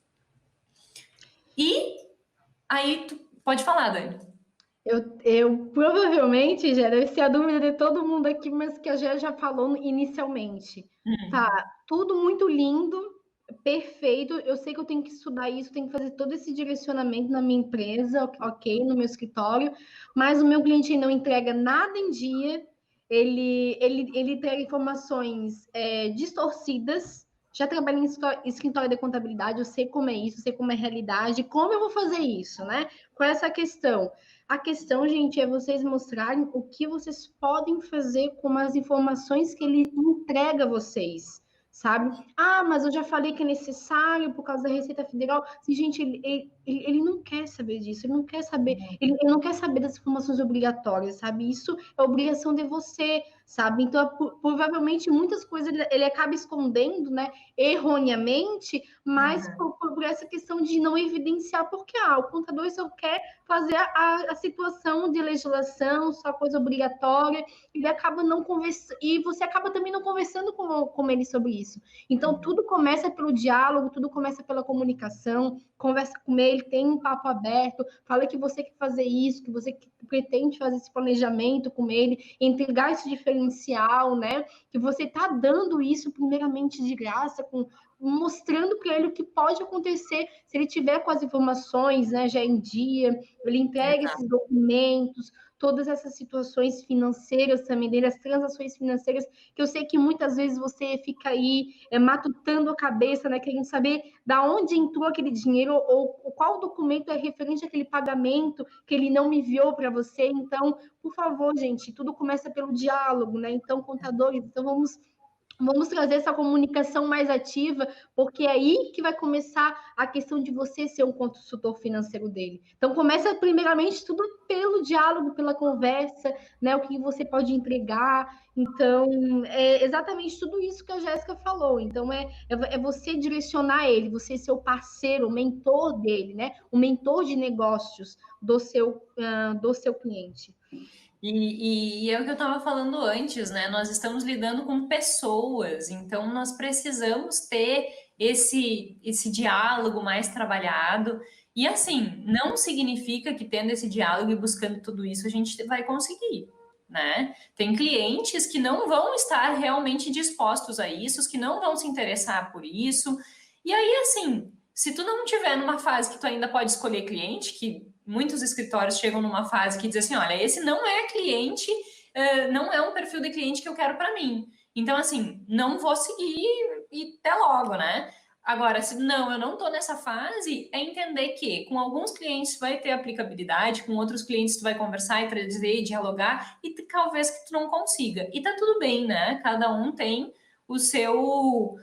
E aí, tu pode falar, Dani. Eu provavelmente, já deve ser a dúvida de todo mundo aqui, mas que a Gé já falou inicialmente. Tá, tudo muito lindo, perfeito. Eu sei que eu tenho que estudar isso, tenho que fazer todo esse direcionamento na minha empresa, ok, no meu escritório, mas o meu cliente não entrega nada em dia, ele entrega informações distorcidas. Já trabalhei em escritório de contabilidade, eu sei como é isso, sei como é a realidade, como eu vou fazer isso, né? Qual é essa questão? A questão, gente, é vocês mostrarem o que vocês podem fazer com as informações que ele entrega a vocês, sabe? Ah, mas eu já falei que é necessário por causa da Receita Federal. Assim, gente, ele não quer saber disso, ele não quer saber, ele não quer saber das informações obrigatórias, sabe? Isso é obrigação de você, sabe? Então, provavelmente, muitas coisas ele acaba escondendo, né, erroneamente, mas por essa questão de não evidenciar, porque o contador só quer fazer a situação de legislação, só coisa obrigatória, ele acaba não conversando, e você acaba também não conversando com ele sobre isso. Então, tudo começa pelo diálogo, tudo começa pela comunicação, conversa com ele, tem um papo aberto, fala que você quer fazer isso, que você pretende fazer esse planejamento com ele, entregar esse diferencial, né? Que você está dando isso primeiramente de graça, mostrando para ele o que pode acontecer se ele tiver com as informações, né, já em dia, ele entrega esses documentos, todas essas situações financeiras também dele, as transações financeiras, que eu sei que muitas vezes você fica aí matutando a cabeça, né, querendo saber da onde entrou aquele dinheiro ou qual documento é referente àquele pagamento que ele não me enviou para você. Então, por favor, gente, tudo começa pelo diálogo, né? Então, contadores, então vamos trazer essa comunicação mais ativa, porque é aí que vai começar a questão de você ser um consultor financeiro dele. Então, começa primeiramente tudo pelo diálogo, pela conversa, né? O que você pode entregar. Então, é exatamente tudo isso que a Jéssica falou. Então, é você direcionar ele, você ser o parceiro, o mentor dele, né? O mentor de negócios do seu cliente. E é o que eu estava falando antes, né? Nós estamos lidando com pessoas, então nós precisamos ter esse diálogo mais trabalhado. E assim, não significa que tendo esse diálogo e buscando tudo isso a gente vai conseguir, né? Tem clientes que não vão estar realmente dispostos a isso, que não vão se interessar por isso. E aí, assim, se tu não tiver numa fase que tu ainda pode escolher cliente, que muitos escritórios chegam numa fase que diz assim, olha, esse não é cliente, não é um perfil de cliente que eu quero para mim. Então, assim, não vou seguir e até logo, né? Agora, se não, eu não estou nessa fase, é entender que com alguns clientes vai ter aplicabilidade, com outros clientes tu vai conversar e trazer, dialogar, e talvez que tu não consiga. E tá tudo bem, né? Cada um tem o seu...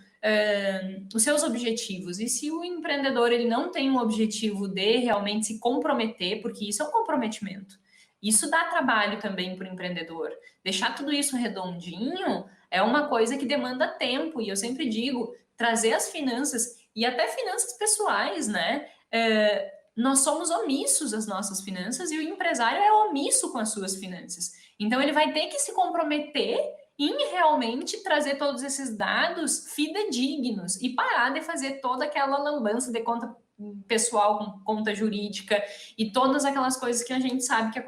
os seus objetivos. E se o empreendedor ele não tem um objetivo de realmente se comprometer, porque isso é um comprometimento, isso dá trabalho também para o empreendedor. Deixar tudo isso redondinho é uma coisa que demanda tempo, e eu sempre digo, trazer as finanças, e até finanças pessoais, né? Nós somos omissos às nossas finanças e o empresário é omisso com as suas finanças. Então, ele vai ter que se comprometer em realmente trazer todos esses dados fidedignos e parar de fazer toda aquela lambança de conta pessoal com conta jurídica e todas aquelas coisas que a gente sabe que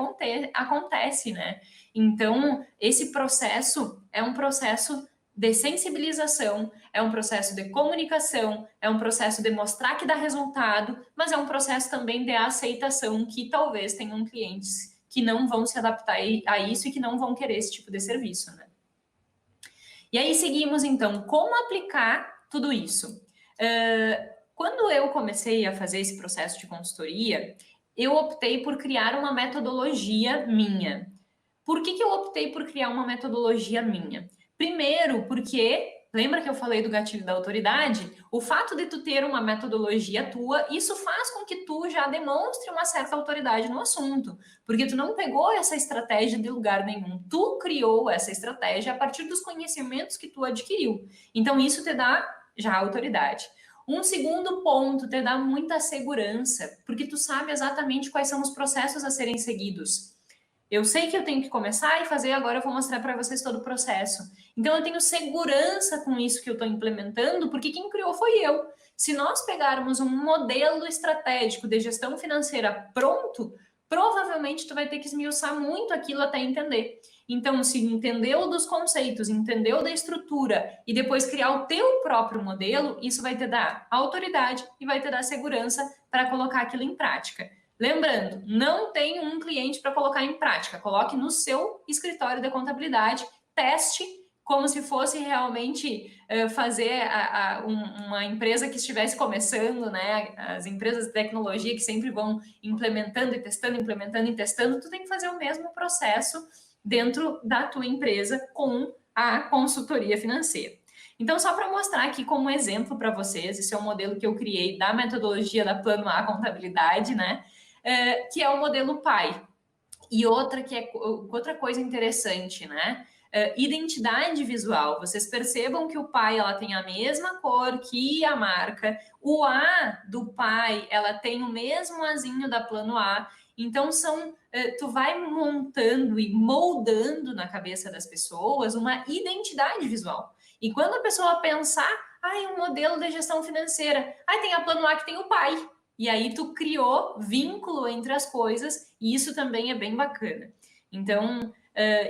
acontece, né? Então, esse processo é um processo de sensibilização, é um processo de comunicação, é um processo de mostrar que dá resultado, mas é um processo também de aceitação que talvez tenham clientes que não vão se adaptar a isso e que não vão querer esse tipo de serviço, né? E aí seguimos, então, como aplicar tudo isso? Quando eu comecei a fazer esse processo de consultoria, eu optei por criar uma metodologia minha. Por que eu optei por criar uma metodologia minha? Primeiro, porque Lembra que eu falei do gatilho da autoridade? O fato de tu ter uma metodologia tua, isso faz com que tu já demonstre uma certa autoridade no assunto, porque tu não pegou essa estratégia de lugar nenhum, tu criou essa estratégia a partir dos conhecimentos que tu adquiriu. Então isso te dá já autoridade. Um segundo ponto, te dá muita segurança, porque tu sabe exatamente quais são os processos a serem seguidos. Eu sei que eu tenho que começar e fazer, agora eu vou mostrar para vocês todo o processo. Então, eu tenho segurança com isso que eu estou implementando, porque quem criou foi eu. Se nós pegarmos um modelo estratégico de gestão financeira pronto, provavelmente tu vai ter que esmiuçar muito aquilo até entender. Então, se entendeu dos conceitos, entendeu da estrutura e depois criar o teu próprio modelo, isso vai te dar autoridade e vai te dar segurança para colocar aquilo em prática. Lembrando, não tem um cliente para colocar em prática. Coloque no seu escritório de contabilidade, teste como se fosse realmente fazer uma empresa que estivesse começando, né? As empresas de tecnologia que sempre vão implementando e testando, implementando e testando, tu tem que fazer o mesmo processo dentro da tua empresa com a consultoria financeira. Então, só para mostrar aqui como exemplo para vocês, esse é um modelo que eu criei da metodologia da Plano A Contabilidade, né? Que é o modelo PAI. E outra coisa interessante, né? Identidade visual. Vocês percebam que o PAI ela tem a mesma cor que a marca. O A do PAI ela tem o mesmo azinho da Plano A. Então tu vai montando e moldando na cabeça das pessoas uma identidade visual. E quando a pessoa pensar, um modelo de gestão financeira, tem a Plano A que tem o PAI. E aí tu criou vínculo entre as coisas, e isso também é bem bacana. Então,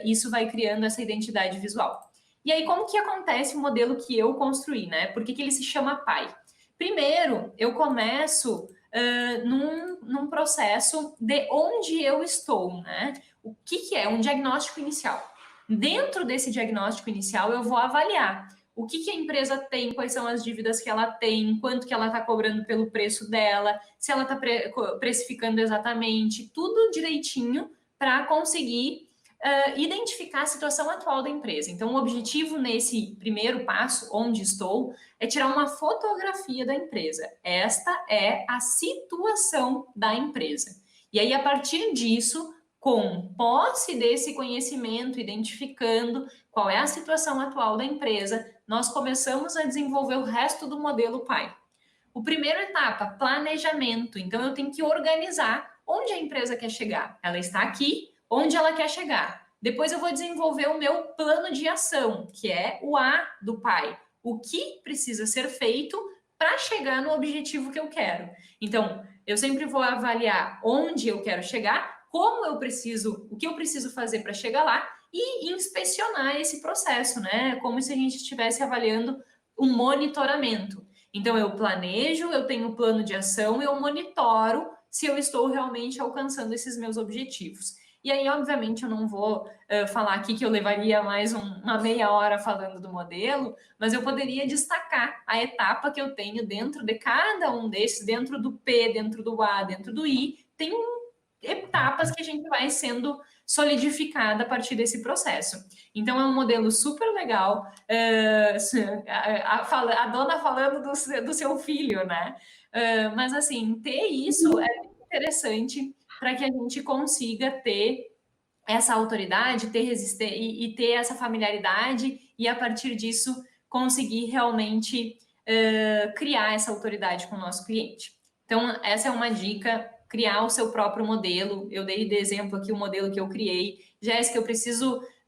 isso vai criando essa identidade visual. E aí, como que acontece o modelo que eu construí, né? Por que ele se chama PAI? Primeiro, eu começo num processo de onde eu estou, né? O que é um diagnóstico inicial? Dentro desse diagnóstico inicial, eu vou avaliar o que a empresa tem, quais são as dívidas que ela tem, quanto que ela está cobrando pelo preço dela, se ela está precificando exatamente, tudo direitinho para conseguir identificar a situação atual da empresa. Então, o objetivo nesse primeiro passo, onde estou, é tirar uma fotografia da empresa. Esta é a situação da empresa. E aí, a partir disso, com posse desse conhecimento, identificando qual é a situação atual da empresa, nós começamos a desenvolver o resto do modelo PAI. O primeiro etapa, planejamento. Então, eu tenho que organizar onde a empresa quer chegar. Ela está aqui, onde ela quer chegar. Depois eu vou desenvolver o meu plano de ação, que é o A do PAI. O que precisa ser feito para chegar no objetivo que eu quero. Então, eu sempre vou avaliar onde eu quero chegar, o que eu preciso fazer para chegar lá e inspecionar esse processo, né? Como se a gente estivesse avaliando um monitoramento. Então, eu planejo, eu tenho um plano de ação, eu monitoro se eu estou realmente alcançando esses meus objetivos. E aí, obviamente, eu não vou falar aqui que eu levaria mais uma meia hora falando do modelo, mas eu poderia destacar a etapa que eu tenho dentro de cada um desses, dentro do P, dentro do A, dentro do I, tem etapas que a gente vai sendo solidificada a partir desse processo. Então, é um modelo super legal. A dona falando do seu filho, né? Mas, assim, ter isso é interessante para que a gente consiga ter essa autoridade, ter resistência e ter essa familiaridade e, a partir disso, conseguir realmente criar essa autoridade com o nosso cliente. Então, essa é uma dica, criar o seu próprio modelo. Eu dei de exemplo aqui o modelo que eu criei. Jéssica,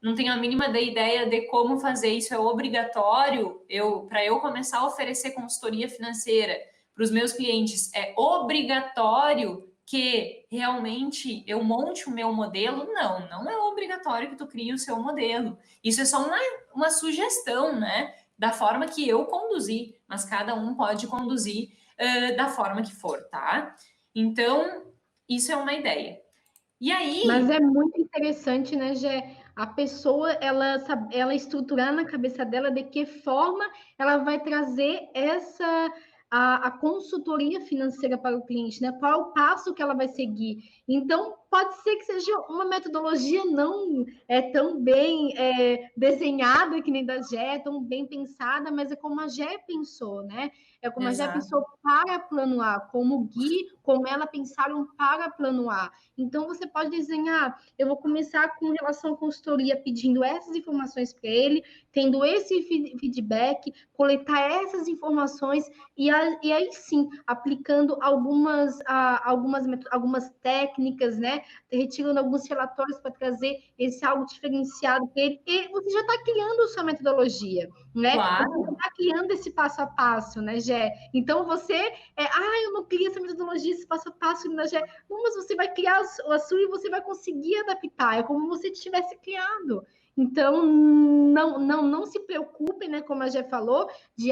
não tenho a mínima ideia de como fazer isso. É obrigatório para eu começar a oferecer consultoria financeira para os meus clientes. É obrigatório que realmente eu monte o meu modelo? Não é obrigatório que tu crie o seu modelo. Isso é só uma sugestão, né? Da forma que eu conduzi, mas cada um pode conduzir da forma que for, tá? Então, isso é uma ideia. E aí... Mas é muito interessante, né, Gé? A pessoa, ela estruturar na cabeça dela de que forma ela vai trazer a consultoria financeira para o cliente, né? Qual é o passo que ela vai seguir? Então, pode ser que seja uma metodologia não tão bem desenhada que nem da Gé, tão bem pensada, mas é como a Gé pensou, né? É como a Gé pensou para plano A, como o Gui, como ela pensaram para plano A. Então, você pode desenhar, eu vou começar com relação à consultoria, pedindo essas informações para ele, tendo esse feedback, coletar essas informações, e aí sim, aplicando algumas técnicas, né? Retirando alguns relatórios para trazer esse algo diferenciado para ele, e você já está criando sua metodologia, né? Claro. Você está criando esse passo a passo, né, Gé? Então você eu não criei essa metodologia, esse passo a passo, né, Gé? Não, mas você vai criar a sua e você vai conseguir adaptar, é como se você tivesse criado. Então, não se preocupem, né, como a Gé falou, de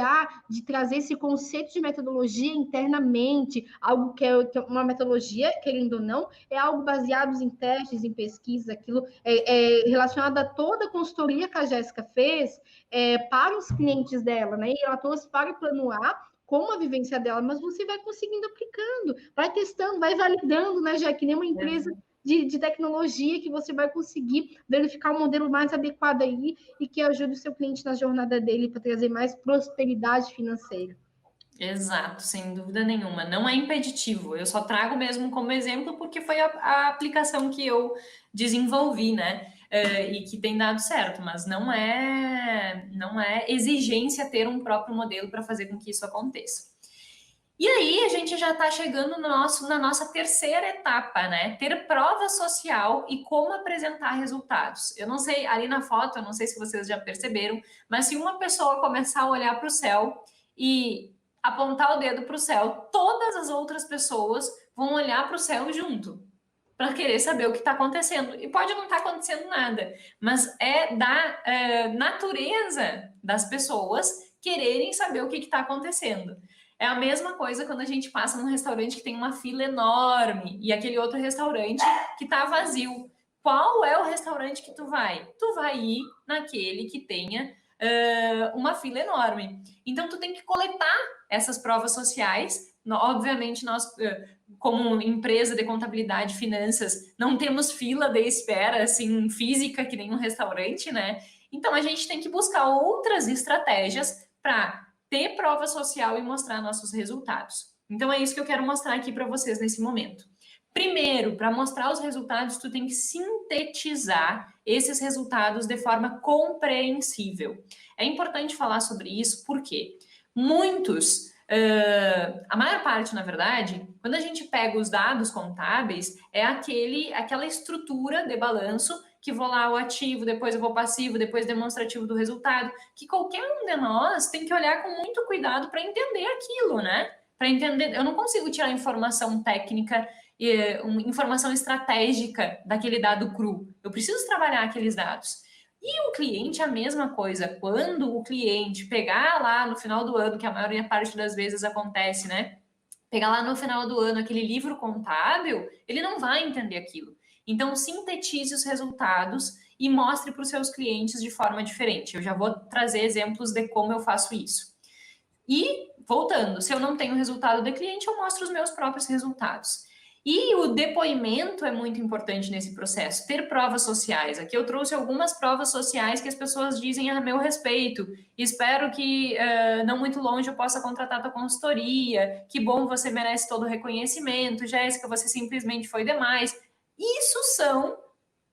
trazer esse conceito de metodologia internamente, algo que é uma metodologia, querendo ou não, é algo baseado em testes, em pesquisas, aquilo relacionado a toda a consultoria que a Jéssica fez para os clientes dela, né? E ela trouxe para o plano A com a vivência dela, mas você vai conseguindo aplicando, vai testando, vai validando, né? Já que nem uma empresa de tecnologia que você vai conseguir verificar o modelo mais adequado aí e que ajude o seu cliente na jornada dele para trazer mais prosperidade financeira. Exato, sem dúvida nenhuma. Não é impeditivo. Eu só trago mesmo como exemplo porque foi a aplicação que eu desenvolvi, né? E que tem dado certo, mas não é exigência ter um próprio modelo para fazer com que isso aconteça. E aí a gente já está chegando na nossa terceira etapa, né? Ter prova social e como apresentar resultados. Eu não sei, ali na foto, eu não sei se vocês já perceberam, mas se uma pessoa começar a olhar para o céu e apontar o dedo para o céu, todas as outras pessoas vão olhar para o céu junto, para querer saber o que está acontecendo. E pode não estar acontecendo nada, mas é da natureza das pessoas quererem saber o que está acontecendo. É a mesma coisa quando a gente passa num restaurante que tem uma fila enorme e aquele outro restaurante que está vazio. Qual é o restaurante que tu vai? Tu vai ir naquele que tenha uma fila enorme. Então, tu tem que coletar essas provas sociais. Obviamente, nós, como empresa de contabilidade e finanças, não temos fila de espera, assim, física, que nem um restaurante, né? Então, a gente tem que buscar outras estratégias para ter prova social e mostrar nossos resultados. Então, é isso que eu quero mostrar aqui para vocês nesse momento. Primeiro, para mostrar os resultados, tu tem que sintetizar esses resultados de forma compreensível. É importante falar sobre isso porque muitos, a maior parte, na verdade, quando a gente pega os dados contábeis, é aquela estrutura de balanço que vou lá o ativo, depois eu vou passivo, depois demonstrativo do resultado, que qualquer um de nós tem que olhar com muito cuidado para entender aquilo, né? Para entender, eu não consigo tirar informação técnica informação estratégica daquele dado cru. Eu preciso trabalhar aqueles dados. E o cliente, a mesma coisa. Quando o cliente pegar lá no final do ano, que a maior parte das vezes acontece, né? Pegar lá no final do ano aquele livro contábil, ele não vai entender aquilo. Então, sintetize os resultados e mostre para os seus clientes de forma diferente. Eu já vou trazer exemplos de como eu faço isso. E, voltando, se eu não tenho resultado de cliente, eu mostro os meus próprios resultados. E o depoimento é muito importante nesse processo, ter provas sociais. Aqui eu trouxe algumas provas sociais que as pessoas dizem a meu respeito. Espero que não muito longe eu possa contratar tua consultoria. Que bom, você merece todo o reconhecimento. Jéssica, você simplesmente foi demais. Isso são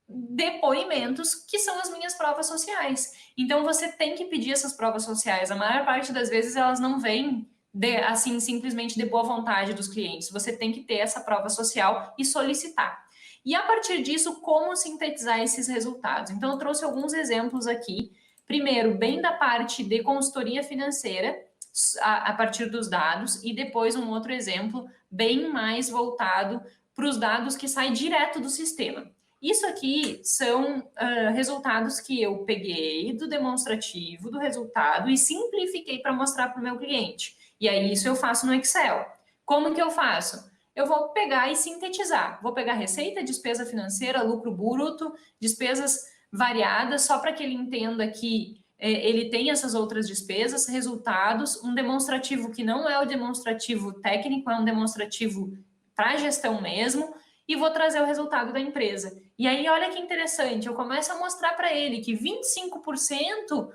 depoimentos que são as minhas provas sociais. Então você tem que pedir essas provas sociais. A maior parte das vezes elas não vêm assim, simplesmente de boa vontade dos clientes. Você tem que ter essa prova social e solicitar. E a partir disso, como sintetizar esses resultados? Então, eu trouxe alguns exemplos aqui. Primeiro, bem da parte de consultoria financeira, a partir dos dados, e depois um outro exemplo bem mais voltado para os dados que saem direto do sistema. Isso aqui são resultados que eu peguei do demonstrativo, do resultado, e simplifiquei para mostrar para o meu cliente. E aí, isso eu faço no Excel. Como que eu faço? Eu vou pegar e sintetizar. Vou pegar receita, despesa financeira, lucro bruto, despesas variadas, só para que ele entenda que ele tem essas outras despesas, resultados, um demonstrativo que não é o demonstrativo técnico, é um demonstrativo para gestão mesmo, e vou trazer o resultado da empresa. E aí, olha que interessante, eu começo a mostrar para ele que 25%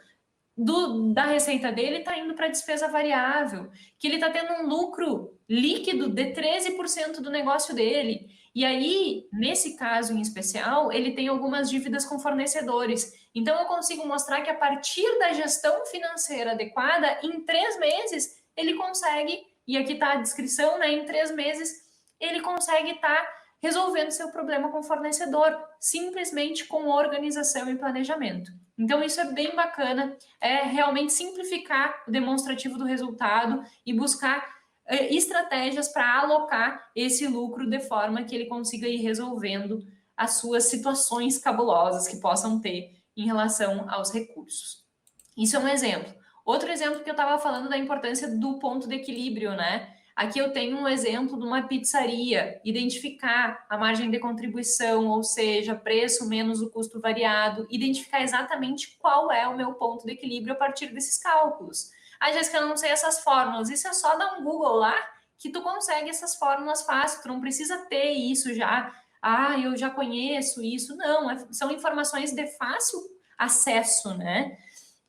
da receita dele está indo para despesa variável, que ele está tendo um lucro líquido de 13% do negócio dele. E aí, nesse caso em especial, ele tem algumas dívidas com fornecedores. Então, eu consigo mostrar que a partir da gestão financeira adequada, em 3 meses, ele consegue, e aqui está a descrição, né? Em 3 meses, ele consegue estar resolvendo seu problema com o fornecedor, simplesmente com organização e planejamento. Então, isso é bem bacana, é realmente simplificar o demonstrativo do resultado e buscar estratégias para alocar esse lucro de forma que ele consiga ir resolvendo as suas situações cabulosas que possam ter em relação aos recursos. Isso é um exemplo. Outro exemplo que eu estava falando da importância do ponto de equilíbrio, né? Aqui eu tenho um exemplo de uma pizzaria, identificar a margem de contribuição, ou seja, preço menos o custo variado, identificar exatamente qual é o meu ponto de equilíbrio a partir desses cálculos. Ah, Jéssica, eu não sei essas fórmulas. Isso é só dar um Google lá que tu consegue essas fórmulas fácil, tu não precisa ter isso já. Ah, eu já conheço isso. Não, são informações de fácil acesso, né?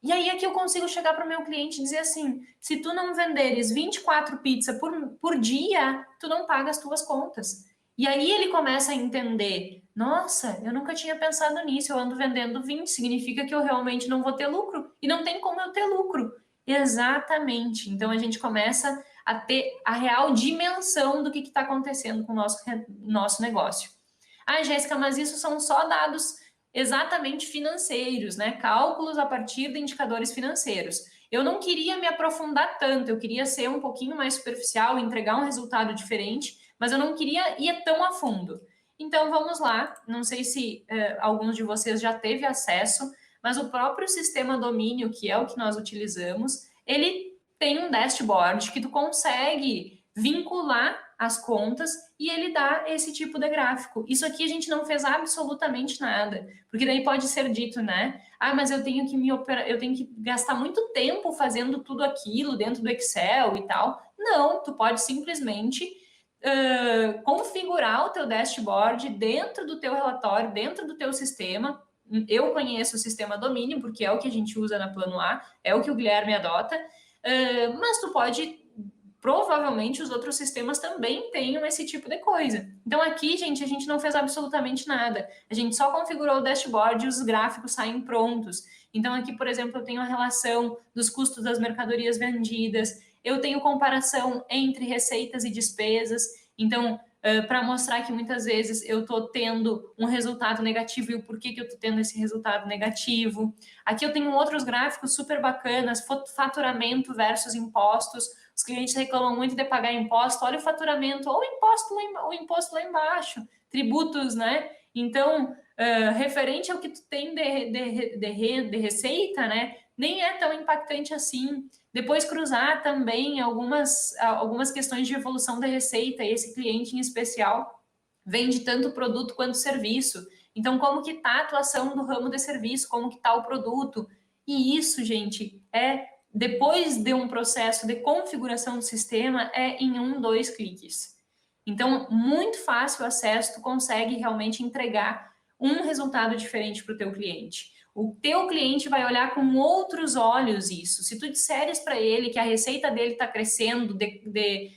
E aí aqui eu consigo chegar para o meu cliente e dizer assim, se tu não venderes 24 pizzas por dia, tu não paga as tuas contas. E aí ele começa a entender, nossa, eu nunca tinha pensado nisso, eu ando vendendo 20, significa que eu realmente não vou ter lucro. E não tem como eu ter lucro. Exatamente. Então a gente começa a ter a real dimensão do que está acontecendo com o nosso negócio. Ah, Jéssica, mas isso são só dados exatamente financeiros, né? Cálculos a partir de indicadores financeiros. Eu não queria me aprofundar tanto, eu queria ser um pouquinho mais superficial, entregar um resultado diferente, mas eu não queria ir tão a fundo. Então vamos lá, não sei se alguns de vocês já teve acesso, mas o próprio sistema domínio, que é o que nós utilizamos, ele tem um dashboard que tu consegue vincular as contas e ele dá esse tipo de gráfico. Isso aqui a gente não fez absolutamente nada, porque daí pode ser dito, né? Ah, mas eu tenho que eu tenho que gastar muito tempo fazendo tudo aquilo dentro do Excel e tal. Não, tu pode simplesmente configurar o teu dashboard dentro do teu relatório, dentro do teu sistema. Eu conheço o sistema domínio, porque é o que a gente usa na Plano A, é o que o Guilherme adota, mas tu pode, provavelmente os outros sistemas também tenham esse tipo de coisa. Então aqui, gente, a gente não fez absolutamente nada. A gente só configurou o dashboard e os gráficos saem prontos. Então aqui, por exemplo, eu tenho a relação dos custos das mercadorias vendidas, eu tenho comparação entre receitas e despesas. Então, para mostrar que muitas vezes eu estou tendo um resultado negativo e o porquê que eu estou tendo esse resultado negativo. Aqui eu tenho outros gráficos super bacanas, faturamento versus impostos. Os clientes reclamam muito de pagar imposto, olha o faturamento, ou o imposto lá embaixo, tributos, né? Então, referente ao que tu tem de receita, né? Nem é tão impactante assim. Depois cruzar também algumas questões de evolução da receita, e esse cliente em especial vende tanto produto quanto serviço. Então, como que está a atuação do ramo de serviço, como que está o produto? E isso, gente, depois de um processo de configuração do sistema, é em 1, 2 cliques. Então, muito fácil o acesso, tu consegue realmente entregar um resultado diferente para o teu cliente. O teu cliente vai olhar com outros olhos isso. Se tu disseres para ele que a receita dele está crescendo de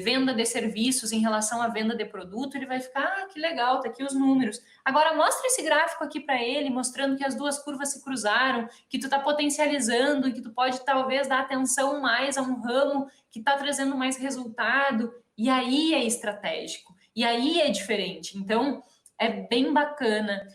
venda de serviços em relação à venda de produto, ele vai ficar, que legal, tá aqui os números. Agora, mostra esse gráfico aqui para ele, mostrando que as duas curvas se cruzaram, que tu está potencializando, que tu pode talvez dar atenção mais a um ramo que está trazendo mais resultado. E aí é estratégico. E aí é diferente. Então, é bem bacana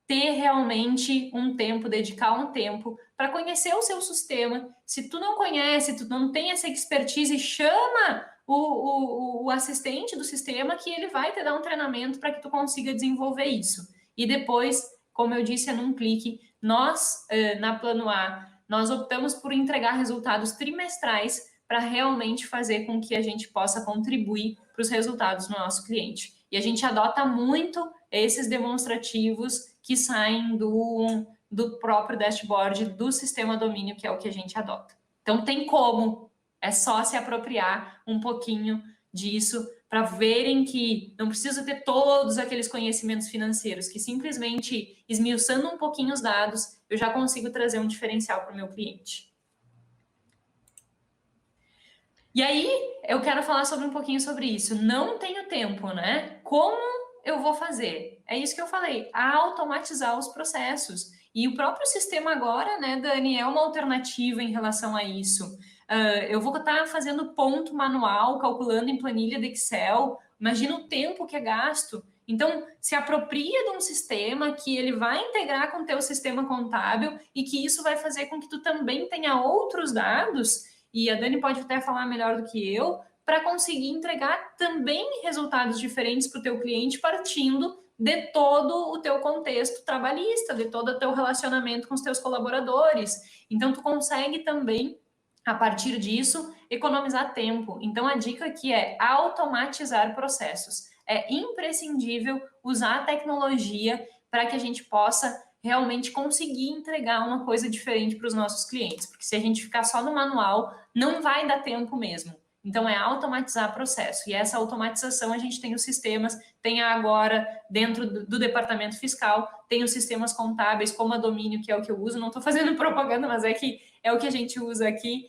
ter realmente um tempo, dedicar um tempo para conhecer o seu sistema. Se tu não conhece, tu não tem essa expertise, chama o assistente do sistema que ele vai te dar um treinamento para que tu consiga desenvolver isso. E depois, como eu disse, é num clique. Nós, na Plano A, nós optamos por entregar resultados trimestrais para realmente fazer com que a gente possa contribuir para os resultados do nosso cliente. E a gente adota muito esses demonstrativos que saem do próprio dashboard do sistema domínio, que é o que a gente adota. Então, tem como, é só se apropriar um pouquinho disso para verem que não preciso ter todos aqueles conhecimentos financeiros, que simplesmente esmiuçando um pouquinho os dados, eu já consigo trazer um diferencial para o meu cliente. E aí, eu quero falar sobre um pouquinho sobre isso. Não tenho tempo, né? Como eu vou fazer? É isso que eu falei, automatizar os processos. E o próprio sistema agora, né, Dani, é uma alternativa em relação a isso. Eu vou estar fazendo ponto manual, calculando em planilha de Excel. Imagina o tempo que é gasto. Então, se apropria de um sistema que ele vai integrar com o teu sistema contábil e que isso vai fazer com que tu também tenha outros dados, e a Dani pode até falar melhor do que eu, para conseguir entregar também resultados diferentes para o teu cliente, partindo de todo o teu contexto trabalhista, de todo o teu relacionamento com os teus colaboradores. Então, tu consegue também, a partir disso, economizar tempo. Então, a dica aqui é automatizar processos. É imprescindível usar a tecnologia para que a gente possa realmente conseguir entregar uma coisa diferente para os nossos clientes, porque se a gente ficar só no manual, não vai dar tempo mesmo. Então, é automatizar processo. E essa automatização, a gente tem os sistemas, tem agora, dentro do departamento fiscal, tem os sistemas contábeis, como a Domínio, que é o que eu uso. Não estou fazendo propaganda, mas é que é o que a gente usa aqui,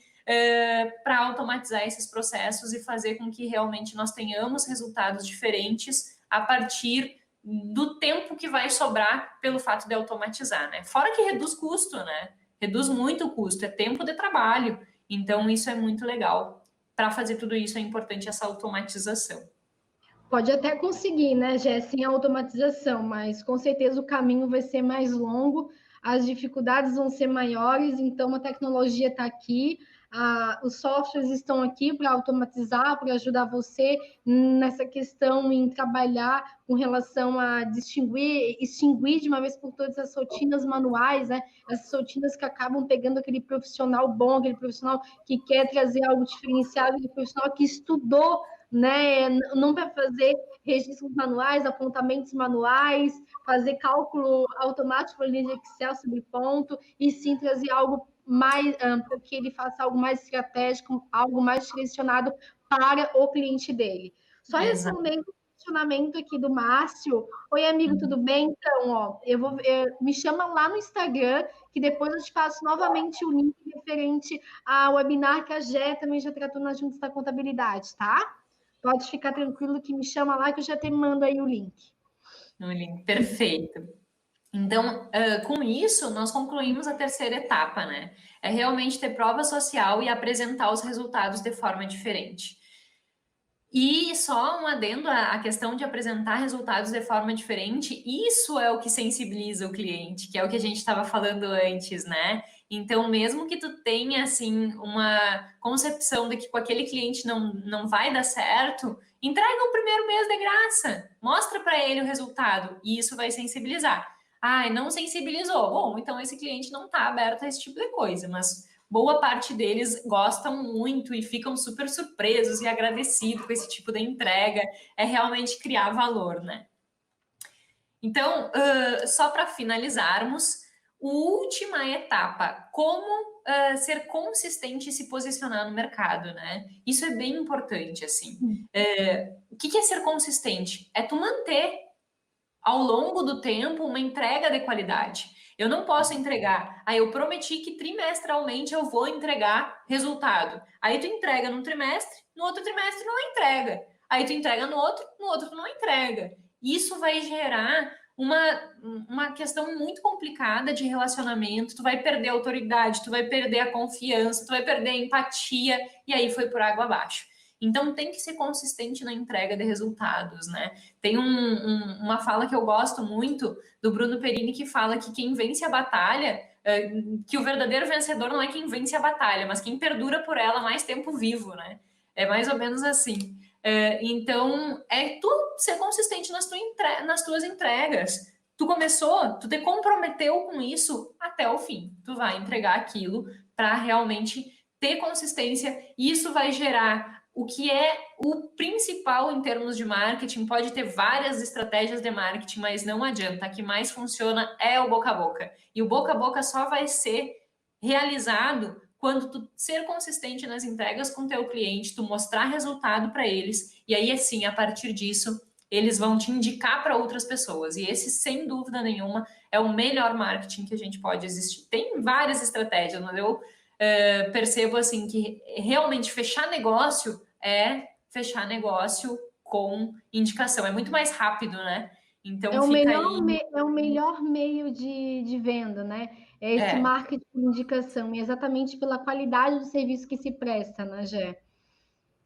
para automatizar esses processos e fazer com que realmente nós tenhamos resultados diferentes a partir do tempo que vai sobrar pelo fato de automatizar, né? Fora que reduz custo, né? Reduz muito o custo, é tempo de trabalho. Então, isso é muito legal. Para fazer tudo isso, é importante essa automatização. Pode até conseguir, né, Jé, sem automatização, mas com certeza o caminho vai ser mais longo, as dificuldades vão ser maiores, então a tecnologia está aqui, os softwares estão aqui para automatizar, para ajudar você nessa questão em trabalhar com relação a extinguir de uma vez por todas as rotinas manuais, né? Essas rotinas que acabam pegando aquele profissional bom, aquele profissional que quer trazer algo diferenciado, aquele profissional que estudou, né? Não para fazer registros manuais, apontamentos manuais, fazer cálculo automático para linha de Excel sobre ponto, e sim trazer algo mais, para que ele faça algo mais estratégico, algo mais direcionado para o cliente dele. Só respondendo o questionamento aqui do Márcio. Oi, amigo, tudo bem? Então, ó, me chama lá no Instagram, que depois eu te passo novamente o link referente ao webinar que a Gé também já tratou nas Juntas da Contabilidade, tá? Pode ficar tranquilo que me chama lá que eu já te mando aí o link. O link, perfeito. Então, com isso, nós concluímos a terceira etapa, né? É realmente ter prova social e apresentar os resultados de forma diferente. E só um adendo à questão de apresentar resultados de forma diferente, isso é o que sensibiliza o cliente, que é o que a gente estava falando antes, né? Então, mesmo que tu tenha, assim, uma concepção de que com aquele cliente não vai dar certo, entrega o primeiro mês de graça, mostra para ele o resultado, e isso vai sensibilizar. Ah, não sensibilizou. Bom, então esse cliente não está aberto a esse tipo de coisa, mas boa parte deles gostam muito e ficam super surpresos e agradecidos com esse tipo de entrega. É realmente criar valor, né? Então, só para finalizarmos, última etapa, como ser consistente e se posicionar no mercado, né? Isso é bem importante, assim. O que é ser consistente? É tu manter ao longo do tempo uma entrega de qualidade. Eu não posso entregar, eu prometi que trimestralmente eu vou entregar resultado. Aí tu entrega num trimestre, no outro trimestre não entrega. Aí tu entrega no outro tu não entrega. Isso vai gerar uma questão muito complicada de relacionamento, tu vai perder a autoridade, tu vai perder a confiança, tu vai perder a empatia, e aí foi por água abaixo. Então, tem que ser consistente na entrega de resultados, né? Tem uma fala que eu gosto muito do Bruno Perini, que fala que quem vence a batalha, que o verdadeiro vencedor não é quem vence a batalha, mas quem perdura por ela mais tempo vivo, né? É mais ou menos assim. Então, é tu ser consistente nas tuas entregas. Tu começou, tu te comprometeu com isso até o fim. Tu vai entregar aquilo para realmente ter consistência. Isso vai gerar o que é o principal em termos de marketing. Pode ter várias estratégias de marketing, mas não adianta. A que mais funciona é o boca a boca. E o boca a boca só vai ser realizado quando tu ser consistente nas entregas com teu cliente, tu mostrar resultado para eles, e aí assim, a partir disso, eles vão te indicar para outras pessoas. E esse, sem dúvida nenhuma, é o melhor marketing que a gente pode existir. Tem várias estratégias, mas eu percebo assim que realmente fechar negócio é fechar negócio com indicação. É muito mais rápido, né? Então fica aí. É o melhor meio de venda, né? É esse É, marketing de indicação, e exatamente pela qualidade do serviço que se presta, né, Gé?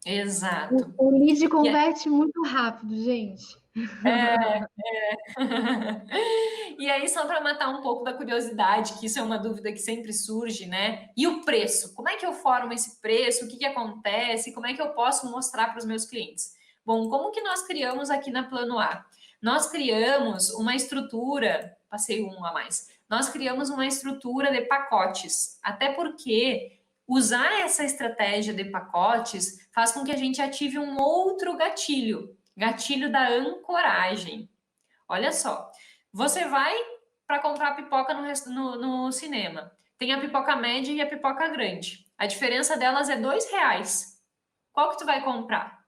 exato. O lead E é- converte muito rápido, gente. E aí, só para matar um pouco da curiosidade, que isso é uma dúvida que sempre surge, né? E o preço? Como é que eu formo esse preço? O que acontece? Como é que eu posso mostrar para os meus clientes? Bom, como que nós criamos aqui na Plano A? Nós criamos uma estrutura, passei um a mais, nós criamos uma estrutura de pacotes, até porque usar essa estratégia de pacotes faz com que a gente ative um outro gatilho, gatilho da ancoragem. Olha só, você vai para comprar pipoca no cinema. Tem a pipoca média e a pipoca grande. A diferença delas é R$ 2. Qual que tu vai comprar?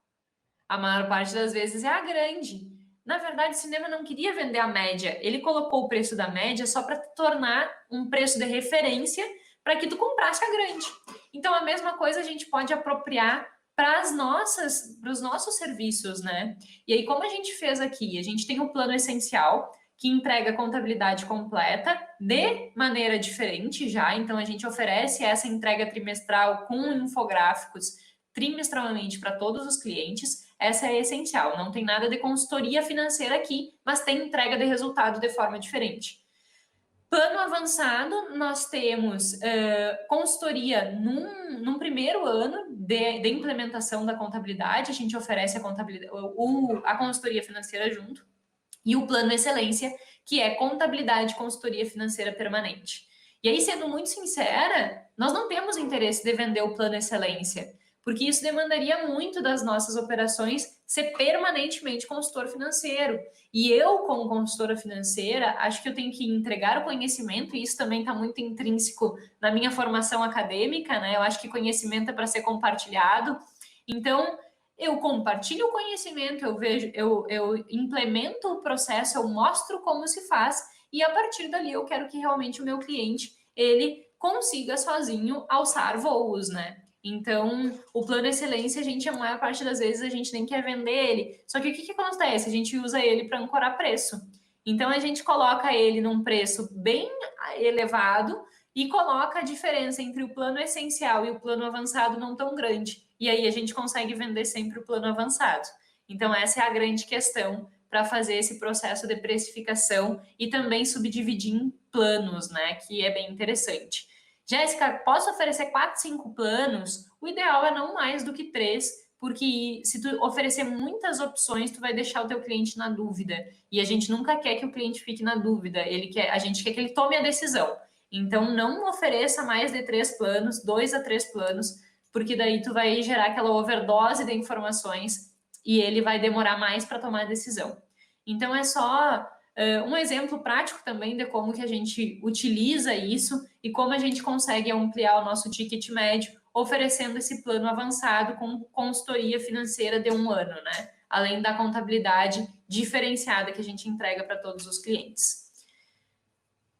A maior parte das vezes é a grande. Na verdade, o cinema não queria vender a média. Ele colocou o preço da média só para tornar um preço de referência para que tu comprasse a grande. Então, a mesma coisa a gente pode apropriar para os nossos serviços, né? E aí, como a gente fez aqui, a gente tem um plano essencial que entrega contabilidade completa de maneira diferente já. Então, a gente oferece essa entrega trimestral com infográficos trimestralmente para todos os clientes. Essa é essencial. Não tem nada de consultoria financeira aqui, mas tem entrega de resultado de forma diferente. Plano avançado, nós temos consultoria num primeiro ano de implementação da contabilidade, a gente oferece a consultoria financeira junto, e o plano excelência, que é contabilidade e consultoria financeira permanente. E aí, sendo muito sincera, nós não temos interesse de vender o plano excelência, porque isso demandaria muito das nossas operações ser permanentemente consultor financeiro. E eu, como consultora financeira, acho que eu tenho que entregar o conhecimento, e isso também está muito intrínseco na minha formação acadêmica, né? Eu acho que conhecimento é para ser compartilhado. Então, eu compartilho o conhecimento, eu vejo, eu implemento o processo, eu mostro como se faz, e a partir dali eu quero que realmente o meu cliente ele consiga sozinho alçar voos, né? Então, o plano excelência, a gente, a maior parte das vezes, a gente nem quer vender ele. Só que o que acontece? A gente usa ele para ancorar preço. Então, a gente coloca ele num preço bem elevado e coloca a diferença entre o plano essencial e o plano avançado não tão grande. E aí a gente consegue vender sempre o plano avançado. Então, essa é a grande questão para fazer esse processo de precificação e também subdividir em planos, né? Que é bem interessante. Jéssica, posso oferecer 4, 5 planos? O ideal é não mais do que 3, porque se tu oferecer muitas opções, tu vai deixar o teu cliente na dúvida. E a gente nunca quer que o cliente fique na dúvida. A gente quer que ele tome a decisão. Então, não ofereça mais de 3 planos, 2 a 3 planos, porque daí tu vai gerar aquela overdose de informações e ele vai demorar mais para tomar a decisão. Então, é só um exemplo prático também de como que a gente utiliza isso e como a gente consegue ampliar o nosso ticket médio oferecendo esse plano avançado com consultoria financeira de 1 ano, né? Além da contabilidade diferenciada que a gente entrega para todos os clientes.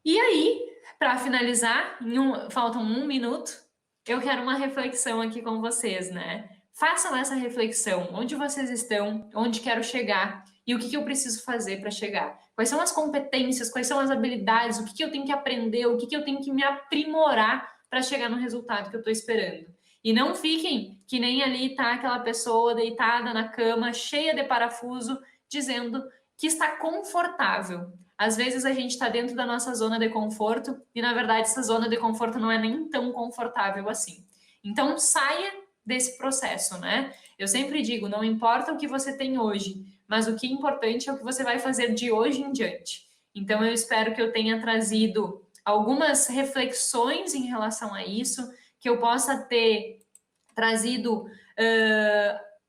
E aí, para finalizar, faltam 1 minuto, eu quero uma reflexão aqui com vocês, né? Façam essa reflexão. Onde vocês estão? Onde quero chegar? E o que eu preciso fazer para chegar? Quais são as competências? Quais são as habilidades? O que eu tenho que aprender? O que eu tenho que me aprimorar para chegar no resultado que eu estou esperando? E não fiquem que nem ali tá aquela pessoa deitada na cama, cheia de parafuso, dizendo que está confortável. Às vezes a gente está dentro da nossa zona de conforto e, na verdade, essa zona de conforto não é nem tão confortável assim. Então, saia desse processo, né? Eu sempre digo, não importa o que você tem hoje, mas o que é importante é o que você vai fazer de hoje em diante. Então, eu espero que eu tenha trazido algumas reflexões em relação a isso, que eu possa ter trazido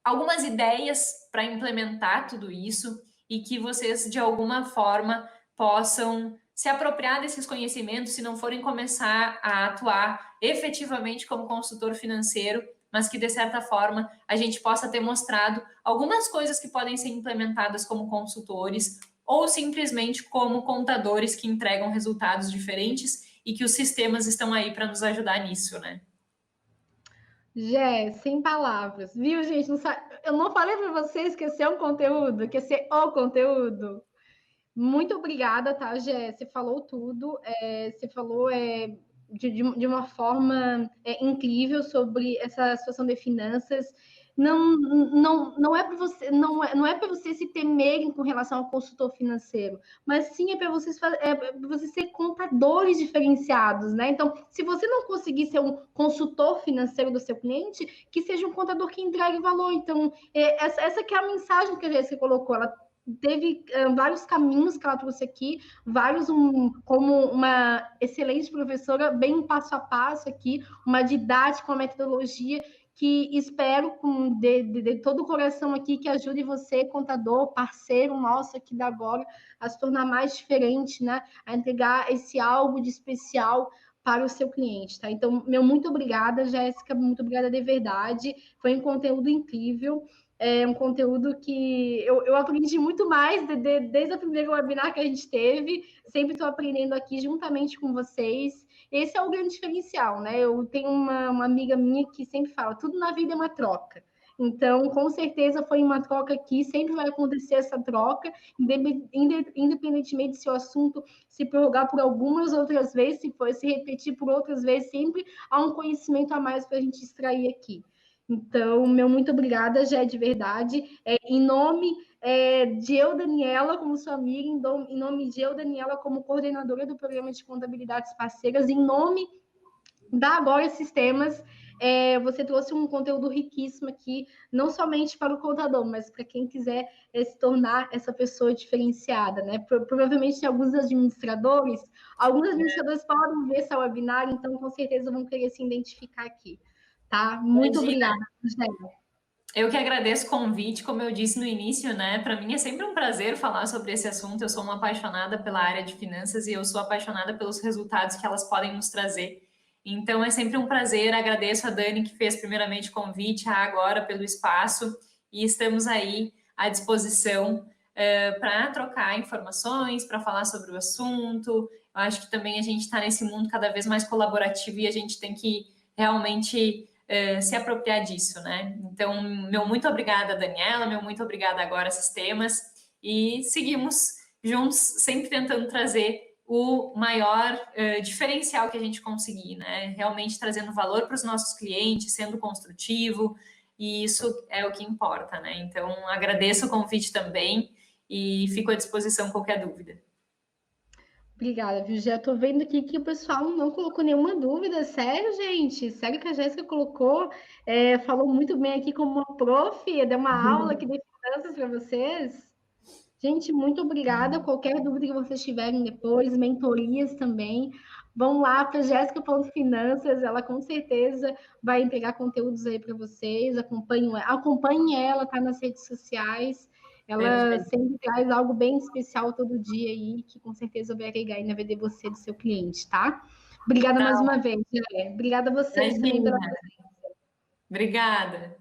algumas ideias para implementar tudo isso e que vocês, de alguma forma, possam se apropriar desses conhecimentos, se não forem começar a atuar efetivamente como consultor financeiro, mas que, de certa forma, a gente possa ter mostrado algumas coisas que podem ser implementadas como consultores ou simplesmente como contadores que entregam resultados diferentes e que os sistemas estão aí para nos ajudar nisso, né? Jé, sem palavras, viu, gente? Eu não falei para vocês que esse é um conteúdo, que esse é o conteúdo. Muito obrigada, tá, Jé? Você falou tudo. Você falou de uma forma incrível sobre essa situação de finanças. Não é para você, não é para vocês se temerem com relação ao consultor financeiro, mas sim é para vocês ser contadores diferenciados, né? Então, se você não conseguir ser um consultor financeiro do seu cliente, que seja um contador que entregue valor. Então, essa que é a mensagem que a Jéssica colocou. Ela teve vários caminhos que ela trouxe aqui, como uma excelente professora, bem passo a passo aqui, uma didática, uma metodologia que espero de todo o coração aqui que ajude você, contador, parceiro nosso aqui da Agora, a se tornar mais diferente, né? A entregar esse algo de especial para o seu cliente, tá? Então, muito obrigada, Jéssica, muito obrigada de verdade. Foi um conteúdo incrível. É um conteúdo que eu aprendi muito mais desde a primeira webinar que a gente teve. Sempre estou aprendendo aqui juntamente com vocês. Esse é o grande diferencial, né? Eu tenho uma amiga minha que sempre fala, tudo na vida é uma troca. Então, com certeza foi uma troca aqui, sempre vai acontecer essa troca, independentemente se o assunto se prorrogar por algumas outras vezes, se for se repetir por outras vezes, sempre há um conhecimento a mais para a gente extrair aqui. Então, muito obrigada, Jé, de verdade. Em nome de eu, Daniela, como sua amiga, em nome de eu, Daniela, como coordenadora do programa de contabilidades parceiras, em nome da Agora Sistemas, você trouxe um conteúdo riquíssimo aqui, não somente para o contador, mas para quem quiser se tornar essa pessoa diferenciada, né? Provavelmente tem alguns administradores podem ver essa webinar, então com certeza vão querer se identificar aqui. Tá? Muito obrigada, Angélica. Eu que agradeço o convite, como eu disse no início, né? Para mim é sempre um prazer falar sobre esse assunto. Eu sou uma apaixonada pela área de finanças e eu sou apaixonada pelos resultados que elas podem nos trazer. Então é sempre um prazer. Agradeço a Dani que fez primeiramente o convite, a Agora pelo espaço e estamos aí à disposição para trocar informações, para falar sobre o assunto. Eu acho que também a gente está nesse mundo cada vez mais colaborativo e a gente tem que realmente se apropriar disso, né? Então, meu muito obrigada, Daniela, meu muito obrigada Agora Sistemas, e seguimos juntos, sempre tentando trazer o maior diferencial que a gente conseguir, né? Realmente trazendo valor para os nossos clientes, sendo construtivo, e isso é o que importa, né? Então, agradeço o convite também e fico à disposição qualquer dúvida. Obrigada, viu? Já tô vendo aqui que o pessoal não colocou nenhuma dúvida. Sério, gente? Sério que a Jéssica colocou? Falou muito bem aqui como uma prof, deu uma aula aqui de finanças para vocês. Gente, muito obrigada. Qualquer dúvida que vocês tiverem depois, mentorias também, vão lá para Jéssica.finanças, ela com certeza vai entregar conteúdos aí para vocês. Acompanhem ela, tá nas redes sociais. Ela sempre traz algo bem especial todo dia aí, que com certeza vai agregar aí na vida de você, do seu cliente, tá? Obrigada mais uma vez, Obrigada a vocês também pela presença. Obrigada.